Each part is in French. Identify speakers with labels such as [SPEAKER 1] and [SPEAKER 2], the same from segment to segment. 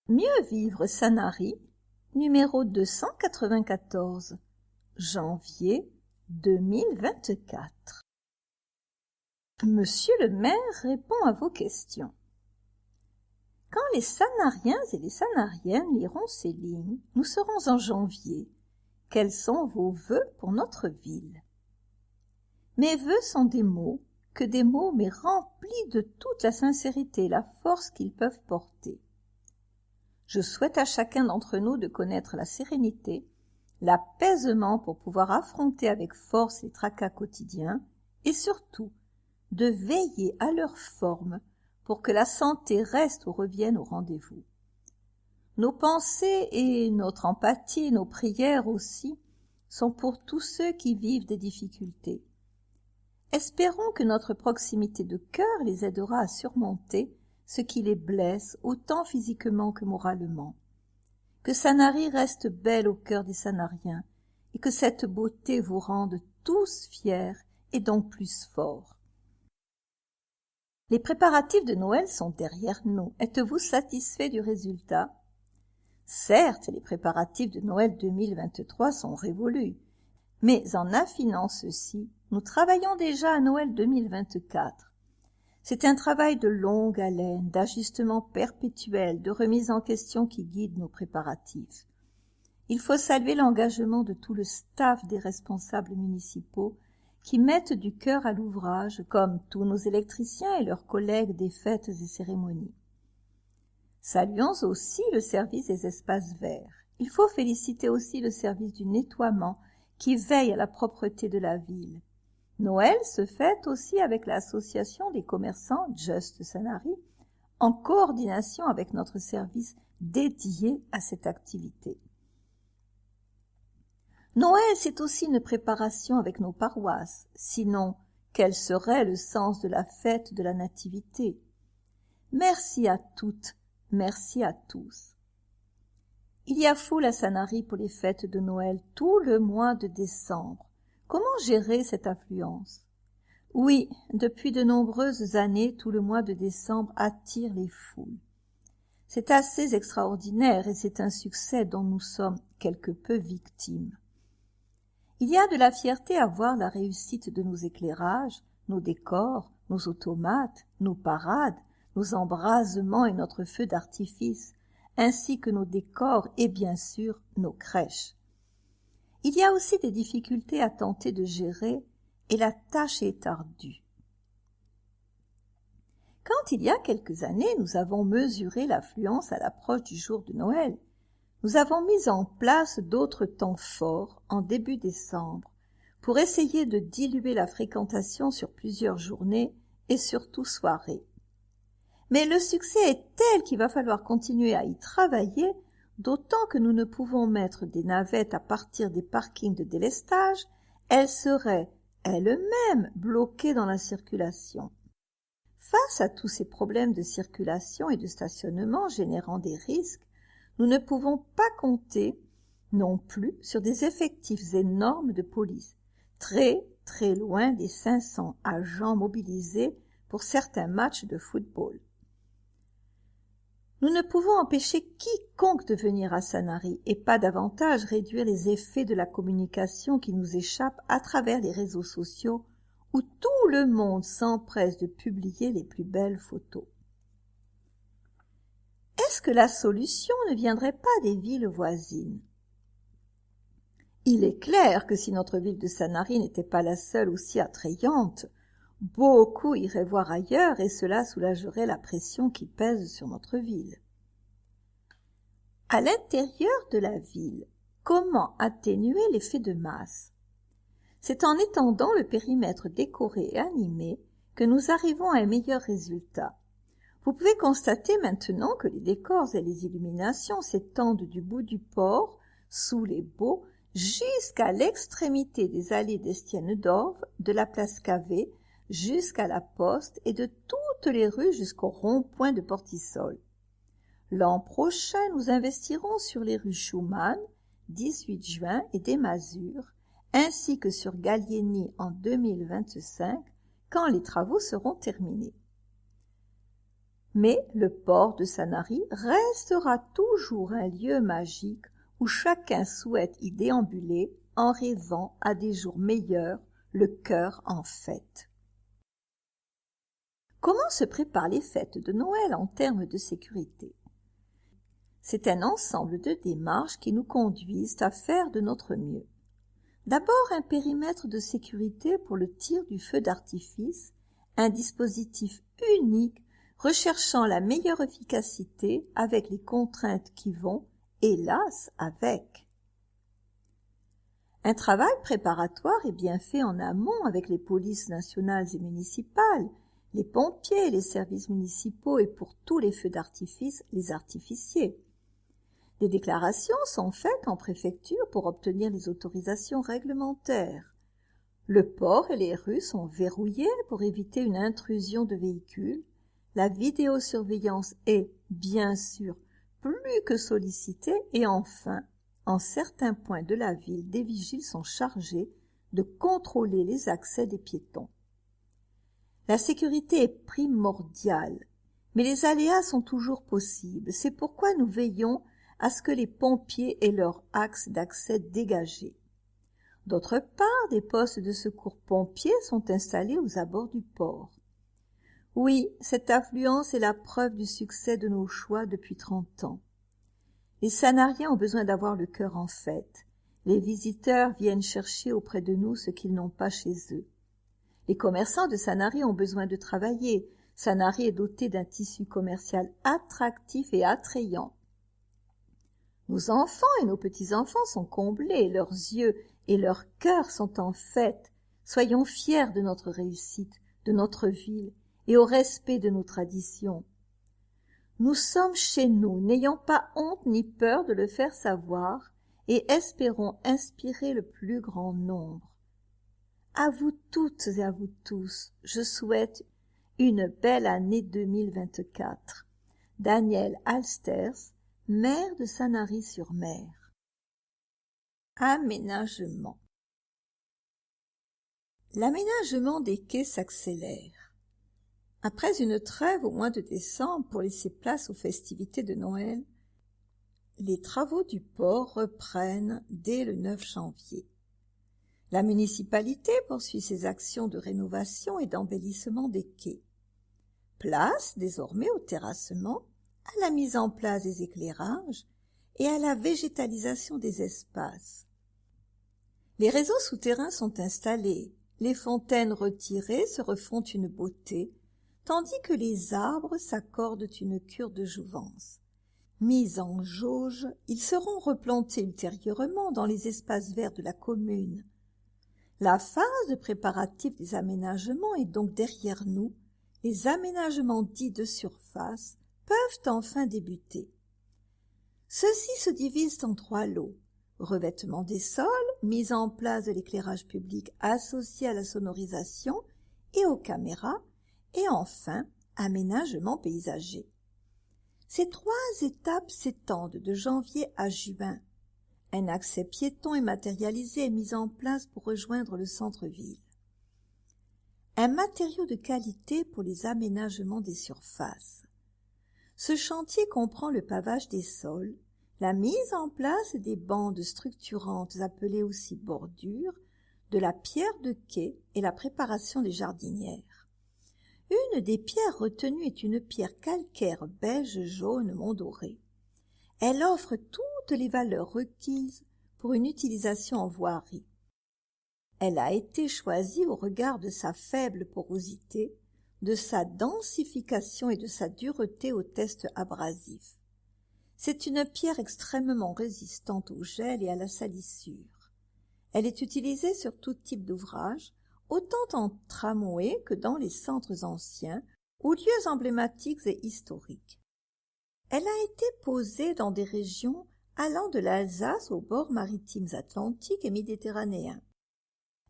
[SPEAKER 1] Mieux vivre Sanary, numéro 294, janvier 2024. Monsieur le maire répond à vos questions. Quand les Sanariens et les Sanariennes liront ces lignes, nous serons en janvier. Quels sont vos vœux pour notre ville? Mes vœux sont des mots, que des mots, mais remplis de toute la sincérité et la force qu'ils peuvent porter. Je souhaite à chacun d'entre nous de connaître la sérénité, l'apaisement pour pouvoir affronter avec force les tracas quotidiens et surtout de veiller à leur forme pour que la santé reste ou revienne au rendez-vous. Nos pensées et notre empathie, nos prières aussi, sont pour tous ceux qui vivent des difficultés. Espérons que notre proximité de cœur les aidera à surmonter ce qui les blesse autant physiquement que moralement. Que Sanary reste belle au cœur des Sanariens et que cette beauté vous rende tous fiers et donc plus forts. Les préparatifs de Noël sont derrière nous. Êtes-vous satisfait du résultat? Certes, les préparatifs de Noël 2023 sont révolus, mais en affinant ceux-ci, nous travaillons déjà à Noël 2024. C'est un travail de longue haleine, d'ajustement perpétuel, de remise en question qui guide nos préparatifs. Il faut saluer l'engagement de tout le staff des responsables municipaux qui mettent du cœur à l'ouvrage, comme tous nos électriciens et leurs collègues des fêtes et cérémonies. Saluons aussi le service des espaces verts. Il faut féliciter aussi le service du nettoiement qui veille à la propreté de la ville. Noël se fête aussi avec l'association des commerçants Just Sanary, en coordination avec notre service dédié à cette activité. Noël, c'est aussi une préparation avec nos paroisses, sinon quel serait le sens de la fête de la Nativité? Merci à toutes, merci à tous. Il y a foule à Sanary pour les fêtes de Noël tout le mois de décembre. Comment gérer cette affluence? Oui, depuis de nombreuses années, tout le mois de décembre attire les foules. C'est assez extraordinaire et c'est un succès dont nous sommes quelque peu victimes. Il y a de la fierté à voir la réussite de nos éclairages, nos décors, nos automates, nos parades, nos embrasements et notre feu d'artifice, ainsi que nos décors et bien sûr nos crèches. Il y a aussi des difficultés à tenter de gérer et la tâche est ardue. Quand il y a quelques années, nous avons mesuré l'affluence à l'approche du jour de Noël, nous avons mis en place d'autres temps forts en début décembre pour essayer de diluer la fréquentation sur plusieurs journées et surtout soirées. Mais le succès est tel qu'il va falloir continuer à y travailler, d'autant que nous ne pouvons mettre des navettes à partir des parkings de délestage, elles seraient elles-mêmes bloquées dans la circulation. Face à tous ces problèmes de circulation et de stationnement générant des risques, nous ne pouvons pas compter non plus sur des effectifs énormes de police, très loin des 500 agents mobilisés pour certains matchs de football. Nous ne pouvons empêcher quiconque de venir à Sanary et pas davantage réduire les effets de la communication qui nous échappe à travers les réseaux sociaux où tout le monde s'empresse de publier les plus belles photos. Est-ce que la solution ne viendrait pas des villes voisines? Il est clair que si notre ville de Sanary n'était pas la seule aussi attrayante, beaucoup iraient voir ailleurs et cela soulagerait la pression qui pèse sur notre ville. À l'intérieur de la ville, comment atténuer l'effet de masse? C'est en étendant le périmètre décoré et animé que nous arrivons à un meilleur résultat. Vous pouvez constater maintenant que les décors et les illuminations s'étendent du bout du port, sous les baux, jusqu'à l'extrémité des allées d'Estienne-d'Orve, de la place Cavé, jusqu'à la Poste et de toutes les rues jusqu'au rond-point de Portisol. L'an prochain, nous investirons sur les rues Schumann, 18 juin et des Masures, ainsi que sur Gallieni en 2025, quand les travaux seront terminés. Mais le port de Sanary restera toujours un lieu magique où chacun souhaite y déambuler en rêvant à des jours meilleurs, le cœur en fête. Comment se préparent les fêtes de Noël en termes de sécurité? C'est un ensemble de démarches qui nous conduisent à faire de notre mieux. D'abord, un périmètre de sécurité pour le tir du feu d'artifice, un dispositif unique recherchant la meilleure efficacité avec les contraintes qui vont, hélas, avec. Un travail préparatoire est bien fait en amont avec les polices nationales et municipales, les pompiers, les services municipaux et pour tous les feux d'artifice, les artificiers. Des déclarations sont faites en préfecture pour obtenir les autorisations réglementaires. Le port et les rues sont verrouillés pour éviter une intrusion de véhicules. La vidéosurveillance est, bien sûr, plus que sollicitée et enfin, en certains points de la ville, des vigiles sont chargés de contrôler les accès des piétons. La sécurité est primordiale, mais les aléas sont toujours possibles. C'est pourquoi nous veillons à ce que les pompiers aient leur axe d'accès dégagé. D'autre part, des postes de secours pompiers sont installés aux abords du port. Oui, cette affluence est la preuve du succès de nos choix depuis 30 ans. Les Sanariens ont besoin d'avoir le cœur en fête. Les visiteurs viennent chercher auprès de nous ce qu'ils n'ont pas chez eux. Les commerçants de Sanary ont besoin de travailler. Sanary est doté d'un tissu commercial attractif et attrayant. Nos enfants et nos petits-enfants sont comblés, leurs yeux et leurs cœurs sont en fête. Soyons fiers de notre réussite, de notre ville et au respect de nos traditions. Nous sommes chez nous, n'ayons pas honte ni peur de le faire savoir et espérons inspirer le plus grand nombre. À vous toutes et à vous tous, je souhaite une belle année 2024. Daniel Alsters, maire de Sanary-sur-Mer. Aménagement. L'aménagement des quais s'accélère. Après une trêve au mois de décembre pour laisser place aux festivités de Noël, les travaux du port reprennent dès le 9 janvier. La municipalité poursuit ses actions de rénovation et d'embellissement des quais. Place désormais au terrassement, à la mise en place des éclairages et à la végétalisation des espaces. Les réseaux souterrains sont installés, les fontaines retirées se refont une beauté, tandis que les arbres s'accordent une cure de jouvence. Mis en jauge, ils seront replantés ultérieurement dans les espaces verts de la commune. La phase de préparatif des aménagements est donc derrière nous. Les aménagements dits de surface peuvent enfin débuter. Ceux-ci se divisent en 3 lots. Revêtement des sols, mise en place de l'éclairage public associé à la sonorisation et aux caméras, et enfin, aménagement paysager. Ces 3 étapes s'étendent de janvier à juin. Un accès piéton et matérialisé est mis en place pour rejoindre le centre-ville. Un matériau de qualité pour les aménagements des surfaces. Ce chantier comprend le pavage des sols, la mise en place des bandes structurantes appelées aussi bordures, de la pierre de quai et la préparation des jardinières. Une des pierres retenues est une pierre calcaire beige-jaune mondorée. Elle offre toutes les valeurs requises pour une utilisation en voirie. Elle a été choisie au regard de sa faible porosité, de sa densification et de sa dureté au test abrasif. C'est une pierre extrêmement résistante au gel et à la salissure. Elle est utilisée sur tout type d'ouvrage, autant en tramway que dans les centres anciens ou lieux emblématiques et historiques. Elle a été posée dans des régions allant de l'Alsace aux bords maritimes atlantiques et méditerranéens.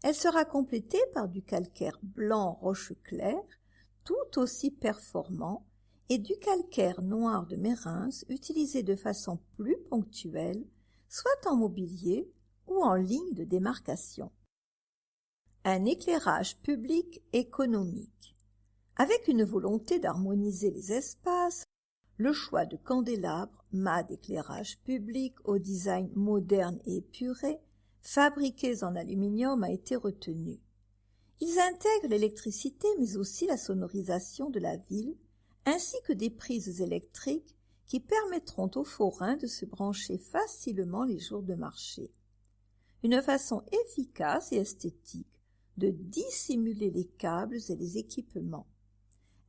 [SPEAKER 1] Elle sera complétée par du calcaire blanc roche claire, tout aussi performant, et du calcaire noir de Mérins utilisé de façon plus ponctuelle, soit en mobilier ou en ligne de démarcation. Un éclairage public économique. Avec une volonté d'harmoniser les espaces, le choix de candélabres, mâts d'éclairage public au design moderne et épuré, fabriqués en aluminium a été retenu. Ils intègrent l'électricité mais aussi la sonorisation de la ville, ainsi que des prises électriques qui permettront aux forains de se brancher facilement les jours de marché. Une façon efficace et esthétique de dissimuler les câbles et les équipements.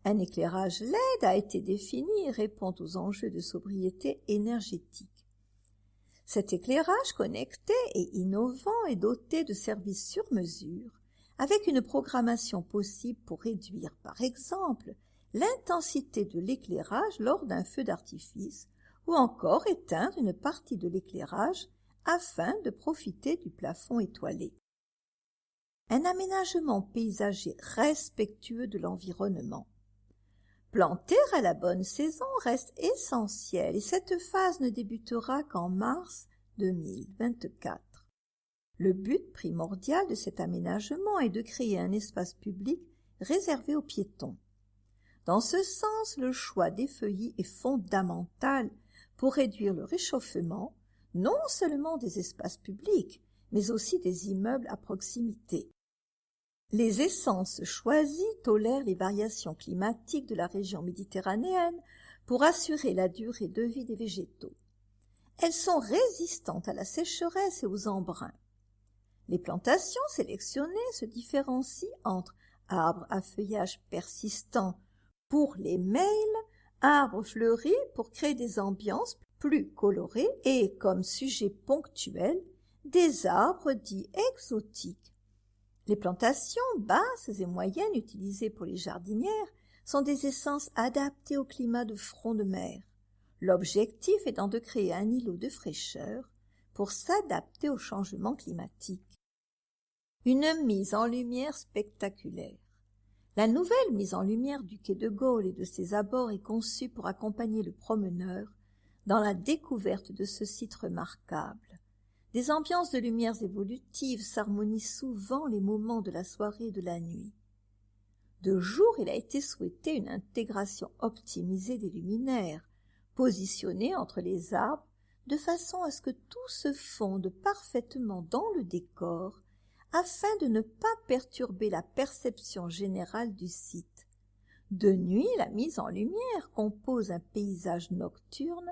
[SPEAKER 1] Un éclairage LED a été défini et répond aux enjeux de sobriété énergétique. Cet éclairage connecté et innovant est doté de services sur mesure, avec une programmation possible pour réduire, par exemple, l'intensité de l'éclairage lors d'un feu d'artifice ou encore éteindre une partie de l'éclairage afin de profiter du plafond étoilé. Un aménagement paysager respectueux de l'environnement. Planter à la bonne saison reste essentiel et cette phase ne débutera qu'en mars 2024. Le but primordial de cet aménagement est de créer un espace public réservé aux piétons. Dans ce sens, le choix des feuillus est fondamental pour réduire le réchauffement, non seulement des espaces publics, mais aussi des immeubles à proximité. Les essences choisies tolèrent les variations climatiques de la région méditerranéenne pour assurer la durée de vie des végétaux. Elles sont résistantes à la sécheresse et aux embruns. Les plantations sélectionnées se différencient entre arbres à feuillage persistant pour les mâles, arbres fleuris pour créer des ambiances plus colorées et, comme sujet ponctuel, des arbres dits exotiques. Les plantations basses et moyennes utilisées pour les jardinières sont des essences adaptées au climat de front de mer, l'objectif étant de créer un îlot de fraîcheur pour s'adapter au changement climatique. Une mise en lumière spectaculaire. La nouvelle mise en lumière du quai de Gaulle et de ses abords est conçue pour accompagner le promeneur dans la découverte de ce site remarquable. Des ambiances de lumières évolutives s'harmonisent souvent les moments de la soirée et de la nuit. De jour, il a été souhaité une intégration optimisée des luminaires, positionnés entre les arbres, de façon à ce que tout se fonde parfaitement dans le décor, afin de ne pas perturber la perception générale du site. De nuit, la mise en lumière compose un paysage nocturne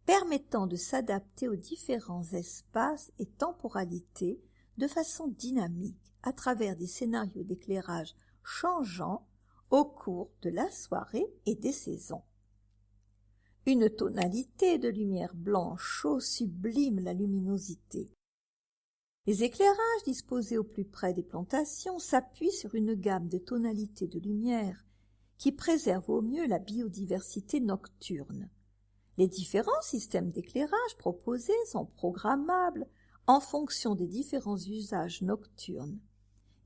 [SPEAKER 1] permettant de s'adapter aux différents espaces et temporalités de façon dynamique à travers des scénarios d'éclairage changeants au cours de la soirée et des saisons. Une tonalité de lumière blanc chaud sublime la luminosité. Les éclairages disposés au plus près des plantations s'appuient sur une gamme de tonalités de lumière qui préserve au mieux la biodiversité nocturne. Les différents systèmes d'éclairage proposés sont programmables en fonction des différents usages nocturnes.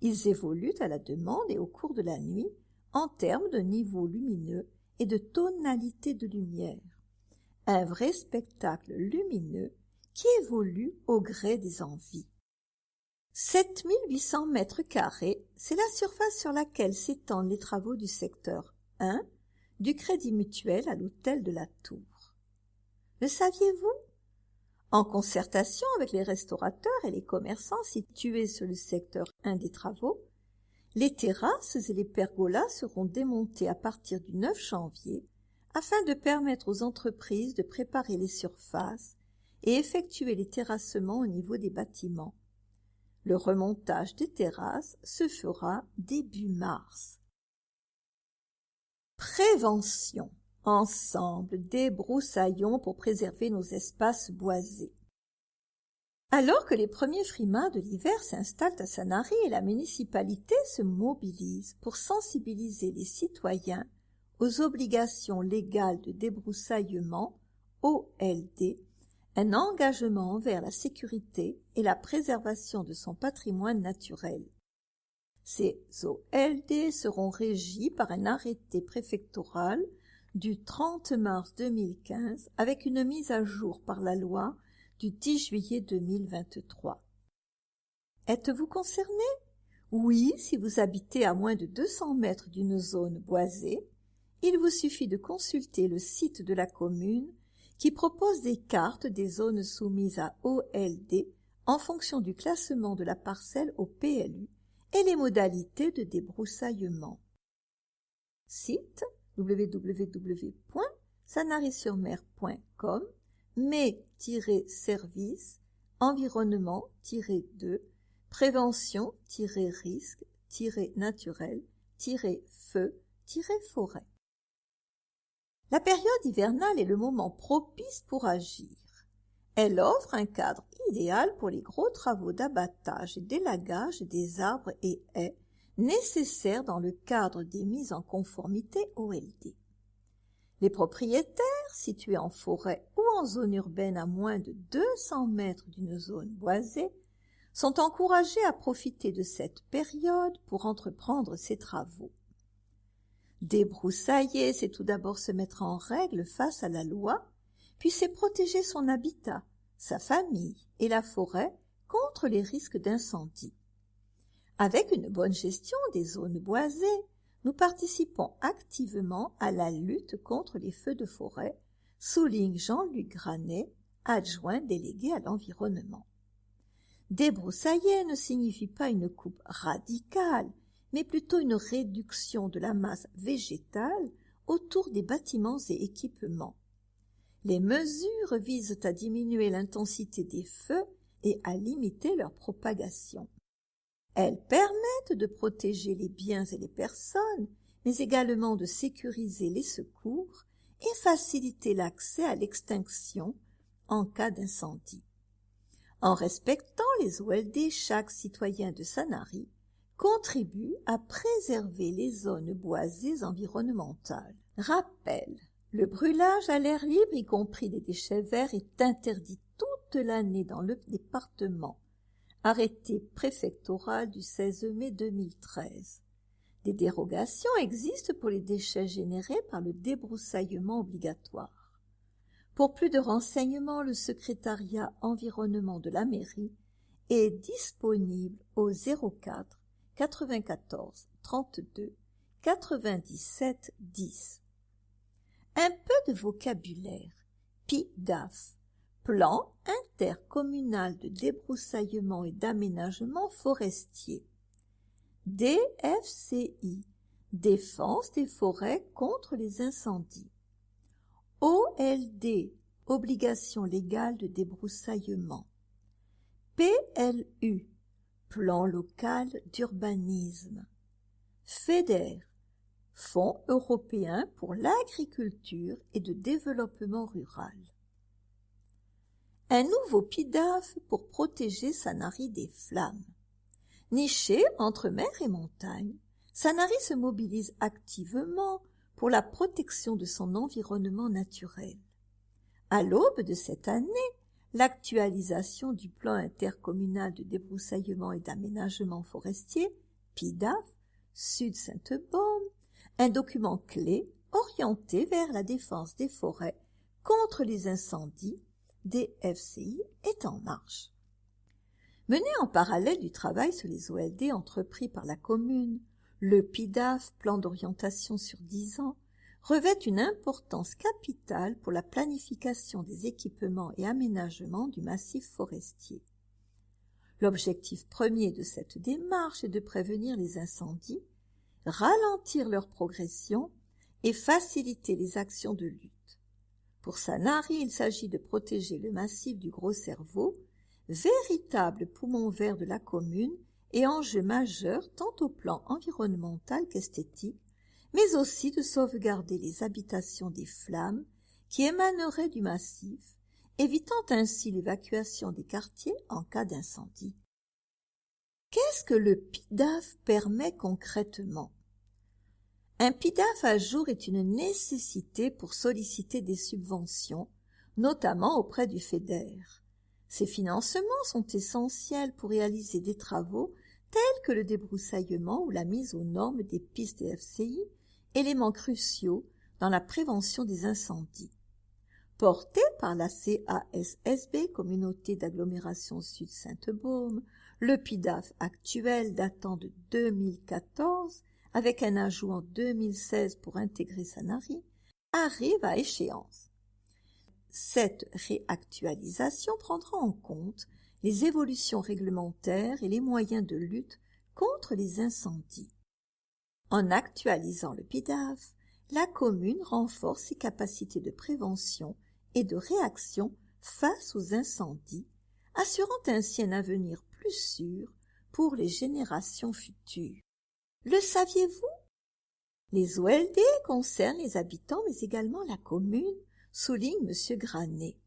[SPEAKER 1] Ils évoluent à la demande et au cours de la nuit en termes de niveau lumineux et de tonalité de lumière. Un vrai spectacle lumineux qui évolue au gré des envies. 7800 mètres carrés, c'est la surface sur laquelle s'étendent les travaux du secteur 1 du Crédit Mutuel à l'hôtel de la Tour. Le saviez-vous? En concertation avec les restaurateurs et les commerçants situés sur le secteur 1 des travaux, les terrasses et les pergolas seront démontés à partir du 9 janvier afin de permettre aux entreprises de préparer les surfaces et effectuer les terrassements au niveau des bâtiments. Le remontage des terrasses se fera début mars. Prévention. Ensemble, débroussaillons pour préserver nos espaces boisés. Alors que les premiers frimas de l'hiver s'installent à Sanary et la municipalité se mobilise pour sensibiliser les citoyens aux obligations légales de débroussaillement, OLD, un engagement envers la sécurité et la préservation de son patrimoine naturel. Ces OLD seront régis par un arrêté préfectoral du 30 mars 2015 avec une mise à jour par la loi du 10 juillet 2023. Êtes-vous concerné Oui, si vous habitez à moins de 200 mètres d'une zone boisée, il vous suffit de consulter le site de la commune qui propose des cartes des zones soumises à OLD en fonction du classement de la parcelle au PLU et les modalités de débroussaillement. Site www.sanary-sur-mer.com mais-service environnement-2 prévention-risque-naturel-feu-forêt. La période hivernale est le moment propice pour agir. Elle offre un cadre idéal pour les gros travaux d'abattage et d'élagage des arbres et haies nécessaires dans le cadre des mises en conformité OLD. Les propriétaires situés en forêt ou en zone urbaine à moins de 200 mètres d'une zone boisée sont encouragés à profiter de cette période pour entreprendre ces travaux. Débroussailler, c'est tout d'abord se mettre en règle face à la loi, puis c'est protéger son habitat, sa famille et la forêt contre les risques d'incendie. Avec une bonne gestion des zones boisées, nous participons activement à la lutte contre les feux de forêt, souligne Jean-Luc Granet, adjoint délégué à l'environnement. Débroussailler ne signifie pas une coupe radicale, mais plutôt une réduction de la masse végétale autour des bâtiments et équipements. Les mesures visent à diminuer l'intensité des feux et à limiter leur propagation. Elles permettent de protéger les biens et les personnes, mais également de sécuriser les secours et faciliter l'accès à l'extinction en cas d'incendie. En respectant les OLD, chaque citoyen de Sanary contribue à préserver les zones boisées environnementales. Rappel, le brûlage à l'air libre, y compris des déchets verts, est interdit toute l'année dans le département. Arrêté préfectoral du 16 mai 2013. Des dérogations existent pour les déchets générés par le débroussaillement obligatoire. Pour plus de renseignements, le secrétariat environnement de la mairie est disponible au 04 94 32 97 10. Un peu de vocabulaire. PIDAF, Plan intercommunal de débroussaillement et d'aménagement forestier. DFCI, Défense des forêts contre les incendies. OLD, Obligation légale de débroussaillement. PLU, Plan local d'urbanisme. FEDER, Fonds européen pour l'agriculture et de développement rural. Un nouveau PIDAF pour protéger Sanary des flammes. Niché entre mer et montagne, Sanary se mobilise activement pour la protection de son environnement naturel. À l'aube de cette année, l'actualisation du plan intercommunal de débroussaillement et d'aménagement forestier, PIDAF, Sud-Sainte-Baume, un document clé orienté vers la défense des forêts contre les incendies, DFCI, est en marche. Mené en parallèle du travail sur les OLD entrepris par la commune, le PIDAF, plan d'orientation sur 10 ans, revêt une importance capitale pour la planification des équipements et aménagements du massif forestier. L'objectif premier de cette démarche est de prévenir les incendies, ralentir leur progression et faciliter les actions de lutte. Pour Sanary, il s'agit de protéger le massif du Gros Cerveau, véritable poumon vert de la commune et enjeu majeur tant au plan environnemental qu'esthétique, mais aussi de sauvegarder les habitations des flammes qui émaneraient du massif, évitant ainsi l'évacuation des quartiers en cas d'incendie. Qu'est-ce que le PIDAF permet concrètement? Un PIDAF à jour est une nécessité pour solliciter des subventions, notamment auprès du FEDER. Ces financements sont essentiels pour réaliser des travaux tels que le débroussaillement ou la mise aux normes des pistes DFCI, éléments cruciaux dans la prévention des incendies. Porté par la CASSB, Communauté d'agglomération Sud-Sainte-Baume, Le PIDAF actuel datant de 2014, avec un ajout en 2016 pour intégrer Sanary, arrive à échéance. Cette réactualisation prendra en compte les évolutions réglementaires et les moyens de lutte contre les incendies. En actualisant le PIDAF, la commune renforce ses capacités de prévention et de réaction face aux incendies, assurant ainsi un avenir plus sûr pour les générations futures. Le saviez-vous? Les OLD concernent les habitants mais également la commune, souligne M. Granet.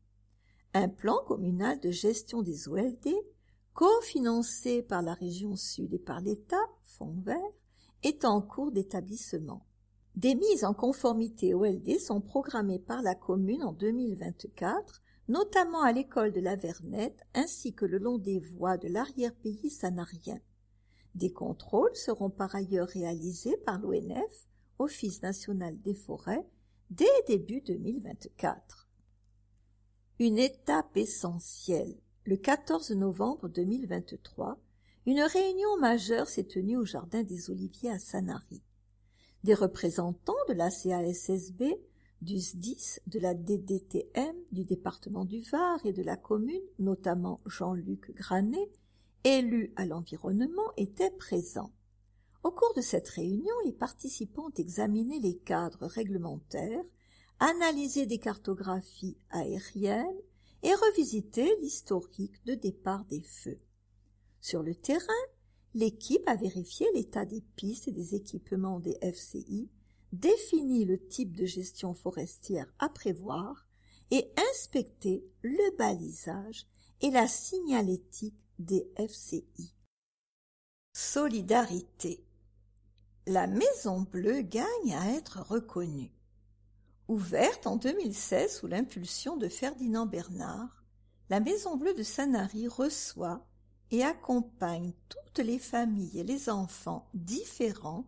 [SPEAKER 1] Un plan communal de gestion des OLD, cofinancé par la région Sud et par l'État, Fonds vert, est en cours d'établissement. Des mises en conformité OLD sont programmées par la commune en 2024, notamment à l'école de la Vernette ainsi que le long des voies de l'arrière-pays sanarien. Des contrôles seront par ailleurs réalisés par l'ONF, Office national des forêts, dès début 2024. Une étape essentielle. Le 14 novembre 2023, une réunion majeure s'est tenue au Jardin des Oliviers à Sanary. Des représentants de la CASSB, du SDIS, de la DDTM, du département du Var et de la commune, notamment Jean-Luc Granet, élu à l'environnement, étaient présents. Au cours de cette réunion, les participants ont examiné les cadres réglementaires, analysé des cartographies aériennes et revisité l'historique de départ des feux. Sur le terrain, l'équipe a vérifié l'état des pistes et des équipements des FCI, défini le type de gestion forestière à prévoir et inspecté le balisage et la signalétique des FCI. Solidarité. La Maison Bleue gagne à être reconnue. Ouverte en 2016 sous l'impulsion de Ferdinand Bernard, la Maison Bleue de Sanary reçoit et accompagne toutes les familles et les enfants différents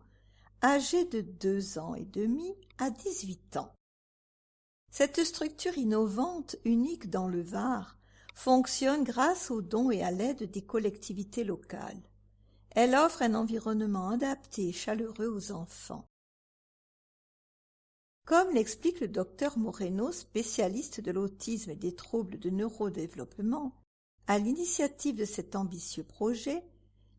[SPEAKER 1] âgés de 2 ans et demi à 18 ans. Cette structure innovante, unique dans le Var, fonctionne grâce aux dons et à l'aide des collectivités locales. Elle offre un environnement adapté et chaleureux aux enfants. Comme l'explique le docteur Moreno, spécialiste de l'autisme et des troubles de neurodéveloppement, à l'initiative de cet ambitieux projet,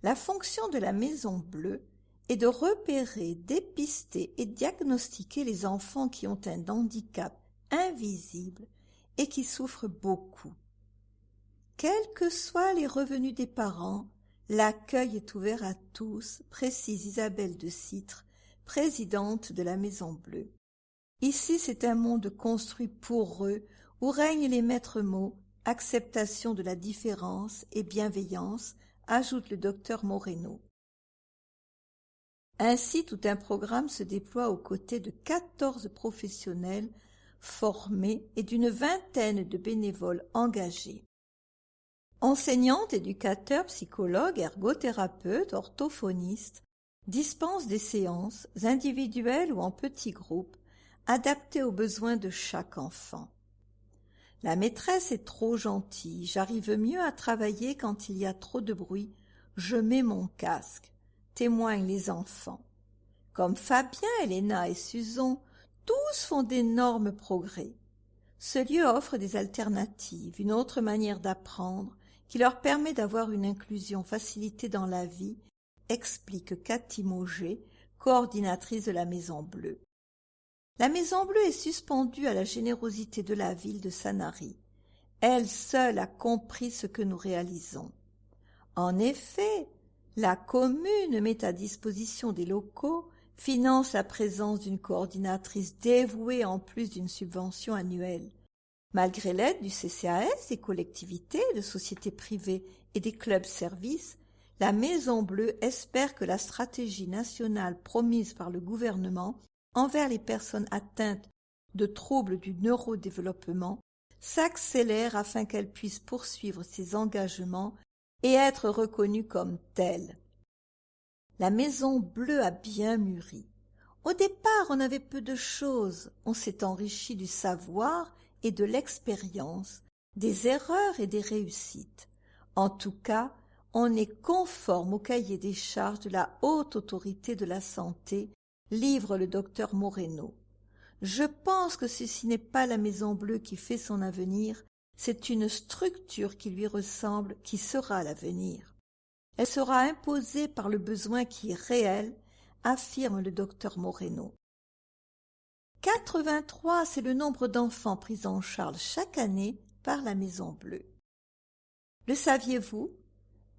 [SPEAKER 1] la fonction de la Maison Bleue est de repérer, dépister et diagnostiquer les enfants qui ont un handicap invisible et qui souffrent beaucoup. Quels que soient les revenus des parents, l'accueil est ouvert à tous, précise Isabelle de Citre, présidente de la Maison Bleue. Ici, c'est un monde construit pour eux, où règnent les maîtres mots, acceptation de la différence et bienveillance, ajoute le docteur Moreno. Ainsi, tout un programme se déploie aux côtés de 14 professionnels formés et d'une vingtaine de bénévoles engagés. Enseignantes, éducateurs, psychologues, ergothérapeutes, orthophonistes dispensent des séances individuelles ou en petits groupes, adaptées aux besoins de chaque enfant. La maîtresse est trop gentille, j'arrive mieux à travailler quand il y a trop de bruit, je mets mon casque, témoignent les enfants. Comme Fabien, Elena et Suzon, tous font d'énormes progrès. Ce lieu offre des alternatives, une autre manière d'apprendre qui leur permet d'avoir une inclusion facilitée dans la vie, explique Cathy Mauger, coordinatrice de la Maison Bleue. La Maison Bleue est suspendue à la générosité de la ville de Sanary. Elle seule a compris ce que nous réalisons. En effet, la commune met à disposition des locaux, finance la présence d'une coordinatrice dévouée en plus d'une subvention annuelle. Malgré l'aide du CCAS, des collectivités, de sociétés privées et des clubs-services, la Maison Bleue espère que la stratégie nationale promise par le gouvernement envers les personnes atteintes de troubles du neurodéveloppement s'accélère afin qu'elles puissent poursuivre ses engagements et être reconnues comme telles. La Maison Bleue a bien mûri. Au départ, on avait peu de choses, on s'est enrichi du savoir et de l'expérience, des erreurs et des réussites. En tout cas, on est conforme au cahier des charges de la Haute Autorité de la Santé, livre le docteur Moreno. Je pense que ceci n'est pas la Maison Bleue qui fait son avenir, c'est une structure qui lui ressemble qui sera l'avenir. Elle sera imposée par le besoin qui est réel, affirme le docteur Moreno. 83, c'est le nombre d'enfants pris en charge chaque année par la Maison Bleue. Le saviez-vous?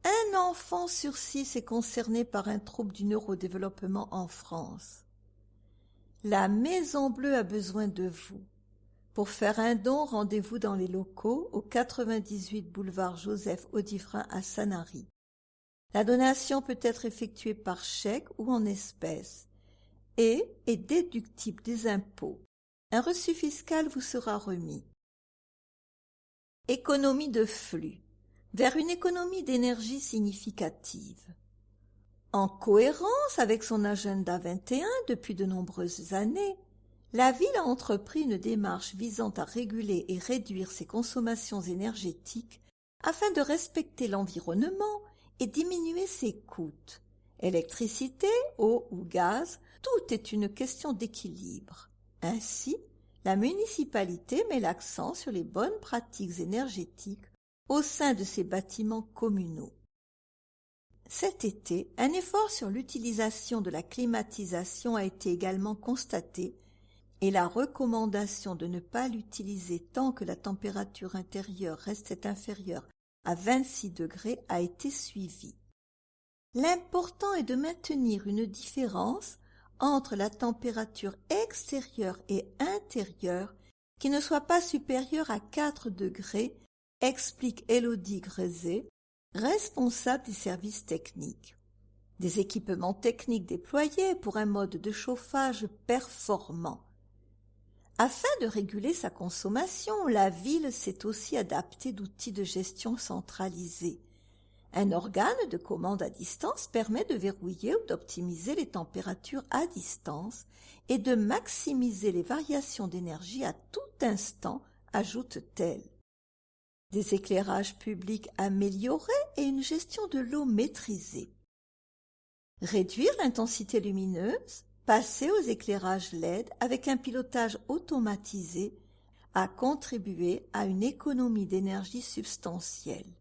[SPEAKER 1] Un enfant sur 6 est concerné par un trouble du neurodéveloppement en France. La Maison Bleue a besoin de vous. Pour faire un don, rendez-vous dans les locaux au 98 boulevard Joseph Audivrin à Sanary. La donation peut être effectuée par chèque ou en espèces et est déductible des impôts. Un reçu fiscal vous sera remis. Économie de flux. Vers une économie d'énergie significative. En cohérence avec son agenda 21 depuis de nombreuses années, la ville a entrepris une démarche visant à réguler et réduire ses consommations énergétiques afin de respecter l'environnement et diminuer ses coûts. Électricité, eau ou gaz, tout est une question d'équilibre. Ainsi, la municipalité met l'accent sur les bonnes pratiques énergétiques au sein de ses bâtiments communaux. Cet été, un effort sur l'utilisation de la climatisation a été également constaté et la recommandation de ne pas l'utiliser tant que la température intérieure restait inférieure à 26 degrés a été suivie. L'important est de maintenir une différence entre la température extérieure et intérieure qui ne soit pas supérieure à 4 degrés, explique Élodie Grezé, responsable des services techniques. Des équipements techniques déployés pour un mode de chauffage performant. Afin de réguler sa consommation, la ville s'est aussi adaptée d'outils de gestion centralisés. Un organe de commande à distance permet de verrouiller ou d'optimiser les températures à distance et de maximiser les variations d'énergie à tout instant, ajoute-t-elle. Des éclairages publics améliorés et une gestion de l'eau maîtrisée. Réduire l'intensité lumineuse, passer aux éclairages LED avec un pilotage automatisé a contribué à une économie d'énergie substantielle.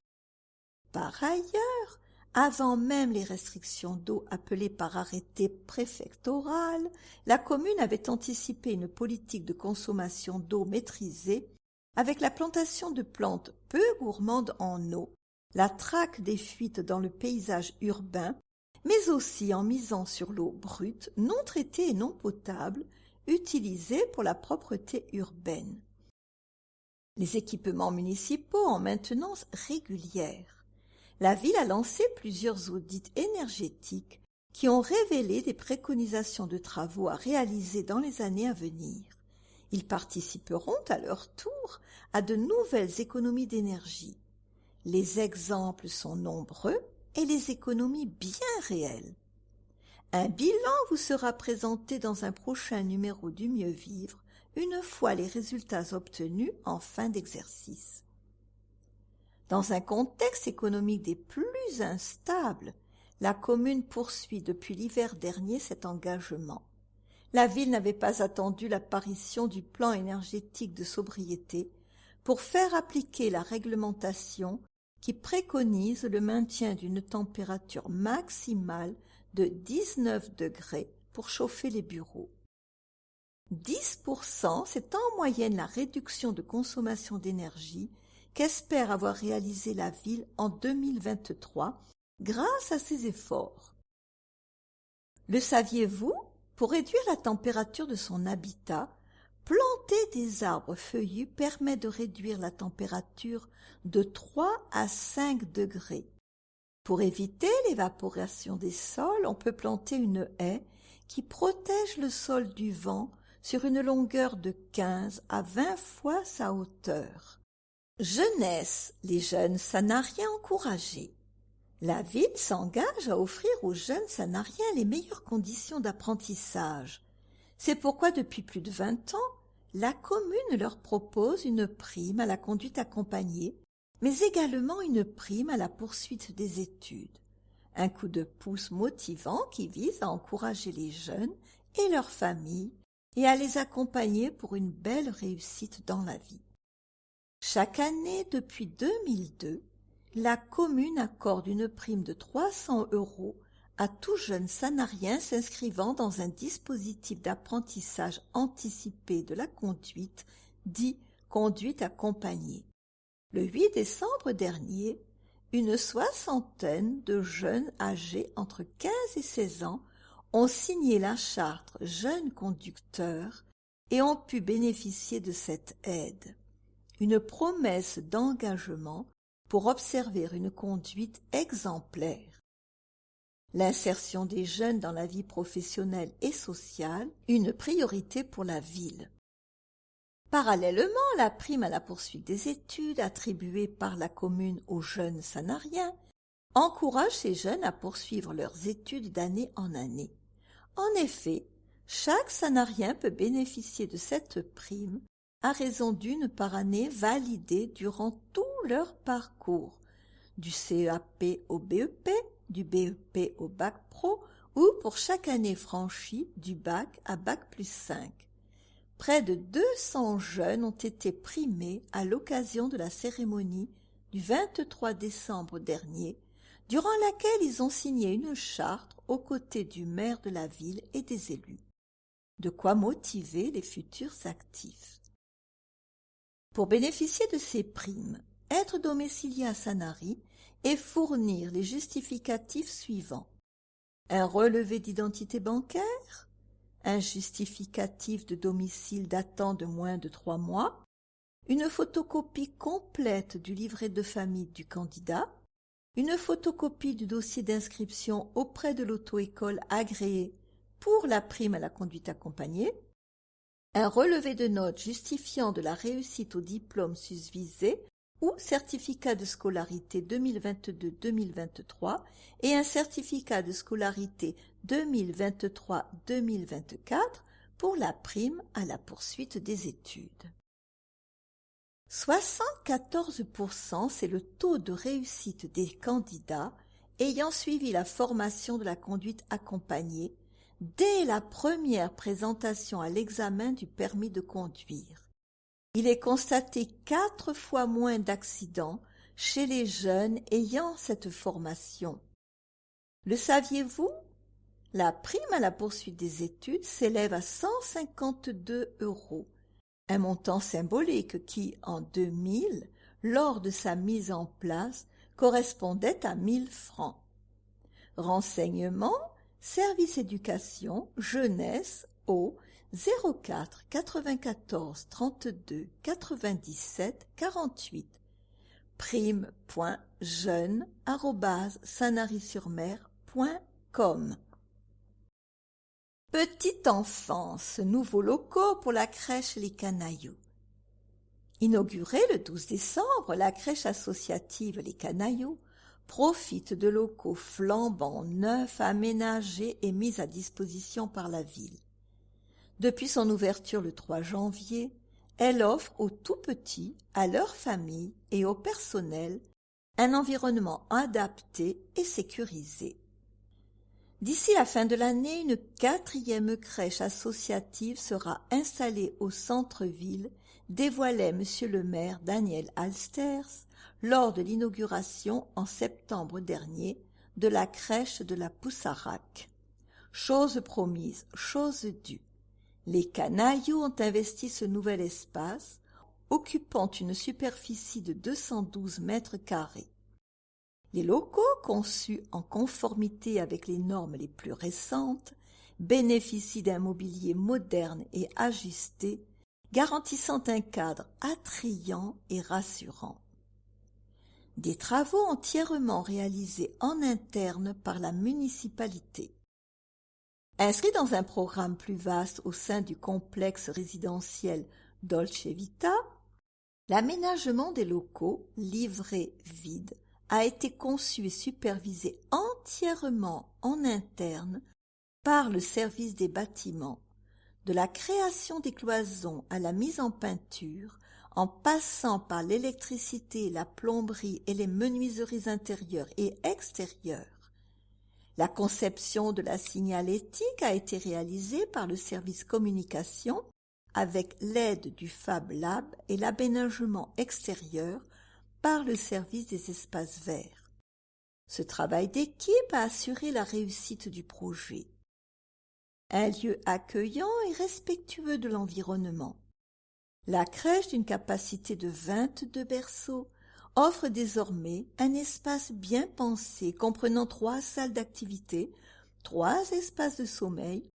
[SPEAKER 1] Par ailleurs, avant même les restrictions d'eau appelées par arrêté préfectoral, la commune avait anticipé une politique de consommation d'eau maîtrisée avec la plantation de plantes peu gourmandes en eau, la traque des fuites dans le paysage urbain, mais aussi en misant sur l'eau brute, non traitée et non potable, utilisée pour la propreté urbaine. Les équipements municipaux en maintenance régulière. La ville a lancé plusieurs audits énergétiques qui ont révélé des préconisations de travaux à réaliser dans les années à venir. Ils participeront à leur tour à de nouvelles économies d'énergie. Les exemples sont nombreux et les économies bien réelles. Un bilan vous sera présenté dans un prochain numéro du Mieux Vivre, une fois les résultats obtenus en fin d'exercice. Dans un contexte économique des plus instables, la commune poursuit depuis l'hiver dernier cet engagement. La ville n'avait pas attendu l'apparition du plan énergétique de sobriété pour faire appliquer la réglementation qui préconise le maintien d'une température maximale de 19 degrés pour chauffer les bureaux. 10%, c'est en moyenne la réduction de consommation d'énergie qu'espère avoir réalisé la ville en 2023 grâce à ces efforts. Le saviez-vous? Pour réduire la température de son habitat, planter des arbres feuillus permet de réduire la température de 3 à 5 degrés. Pour éviter l'évaporation des sols, on peut planter une haie qui protège le sol du vent sur une longueur de 15 à 20 fois sa hauteur. Jeunesse, les jeunes sanariens encouragés. La ville s'engage à offrir aux jeunes sanariens les meilleures conditions d'apprentissage. C'est pourquoi depuis plus de 20 ans, la commune leur propose une prime à la conduite accompagnée mais également une prime à la poursuite des études, un coup de pouce motivant qui vise à encourager les jeunes et leurs familles et à les accompagner pour une belle réussite dans la vie. Chaque année depuis 2002, la commune accorde une prime de 300 € à tout jeune sanarien s'inscrivant dans un dispositif d'apprentissage anticipé de la conduite, dit conduite accompagnée. Le 8 décembre dernier, une soixantaine de jeunes âgés entre 15 et 16 ans ont signé la charte Jeunes conducteurs et ont pu bénéficier de cette aide. Une promesse d'engagement pour observer une conduite exemplaire. L'insertion des jeunes dans la vie professionnelle et sociale, une priorité pour la ville. Parallèlement, la prime à la poursuite des études attribuée par la commune aux jeunes sanariens encourage ces jeunes à poursuivre leurs études d'année en année. En effet, chaque sanarien peut bénéficier de cette prime à raison d'une par année validée durant tout leur parcours, du CEAP au BEP, du BEP au Bac Pro ou pour chaque année franchie du Bac à Bac+5. Près de 200 jeunes ont été primés à l'occasion de la cérémonie du 23 décembre dernier, durant laquelle ils ont signé une charte aux côtés du maire de la ville et des élus. De quoi motiver les futurs actifs. Pour bénéficier de ces primes, être domicilié à Sanary et fournir les justificatifs suivants. Un relevé d'identité bancaire, un justificatif de domicile datant de moins de 3 mois, une photocopie complète du livret de famille du candidat, une photocopie du dossier d'inscription auprès de l'auto-école agréée pour la prime à la conduite accompagnée, un relevé de notes justifiant de la réussite au diplôme susvisé ou certificat de scolarité 2022-2023 et un certificat de scolarité 2023-2024 pour la prime à la poursuite des études. 74%, c'est le taux de réussite des candidats ayant suivi la formation de la conduite accompagnée dès la première présentation à l'examen du permis de conduire. Il est constaté 4 fois moins d'accidents chez les jeunes ayant cette formation. Le saviez-vous? La prime à la poursuite des études s'élève à 152 €, un montant symbolique qui, en 2000, lors de sa mise en place, correspondait à 1000 francs. Renseignements, service éducation, jeunesse au 04 94 32 97 48 prime.jeune@sanary-sur-mer.com. Petite enfance, nouveaux locaux pour la crèche Les Canailloux. Inaugurée le 12 décembre, la crèche associative Les Canailloux profite de locaux flambants, neufs, aménagés et mis à disposition par la ville. Depuis son ouverture le 3 janvier, elle offre aux tout-petits, à leurs familles et au personnel un environnement adapté et sécurisé. D'ici la fin de l'année, une 4e crèche associative sera installée au centre-ville, dévoilait Monsieur le maire Daniel Alsters lors de l'inauguration en septembre dernier de la crèche de la Poussarac. Chose promise, chose due. Les Canailloux ont investi ce nouvel espace, occupant une superficie de 212 mètres carrés. Les locaux, conçus en conformité avec les normes les plus récentes, bénéficient d'un mobilier moderne et ajusté, garantissant un cadre attrayant et rassurant. Des travaux entièrement réalisés en interne par la municipalité. Inscrit dans un programme plus vaste au sein du complexe résidentiel Dolce Vita, l'aménagement des locaux, livrés vides, a été conçu et supervisé entièrement en interne par le service des bâtiments, de la création des cloisons à la mise en peinture,
[SPEAKER 2] en passant par l'électricité, la plomberie et les menuiseries intérieures et extérieures. La conception de la signalétique a été réalisée par le service communication avec l'aide du Fab Lab et l'aménagement extérieur par le service des espaces verts. Ce travail d'équipe a assuré la réussite du projet. Un lieu accueillant et respectueux de l'environnement. La crèche d'une capacité de 22 berceaux offre désormais un espace bien pensé comprenant 3 salles d'activité, 3 espaces de sommeil,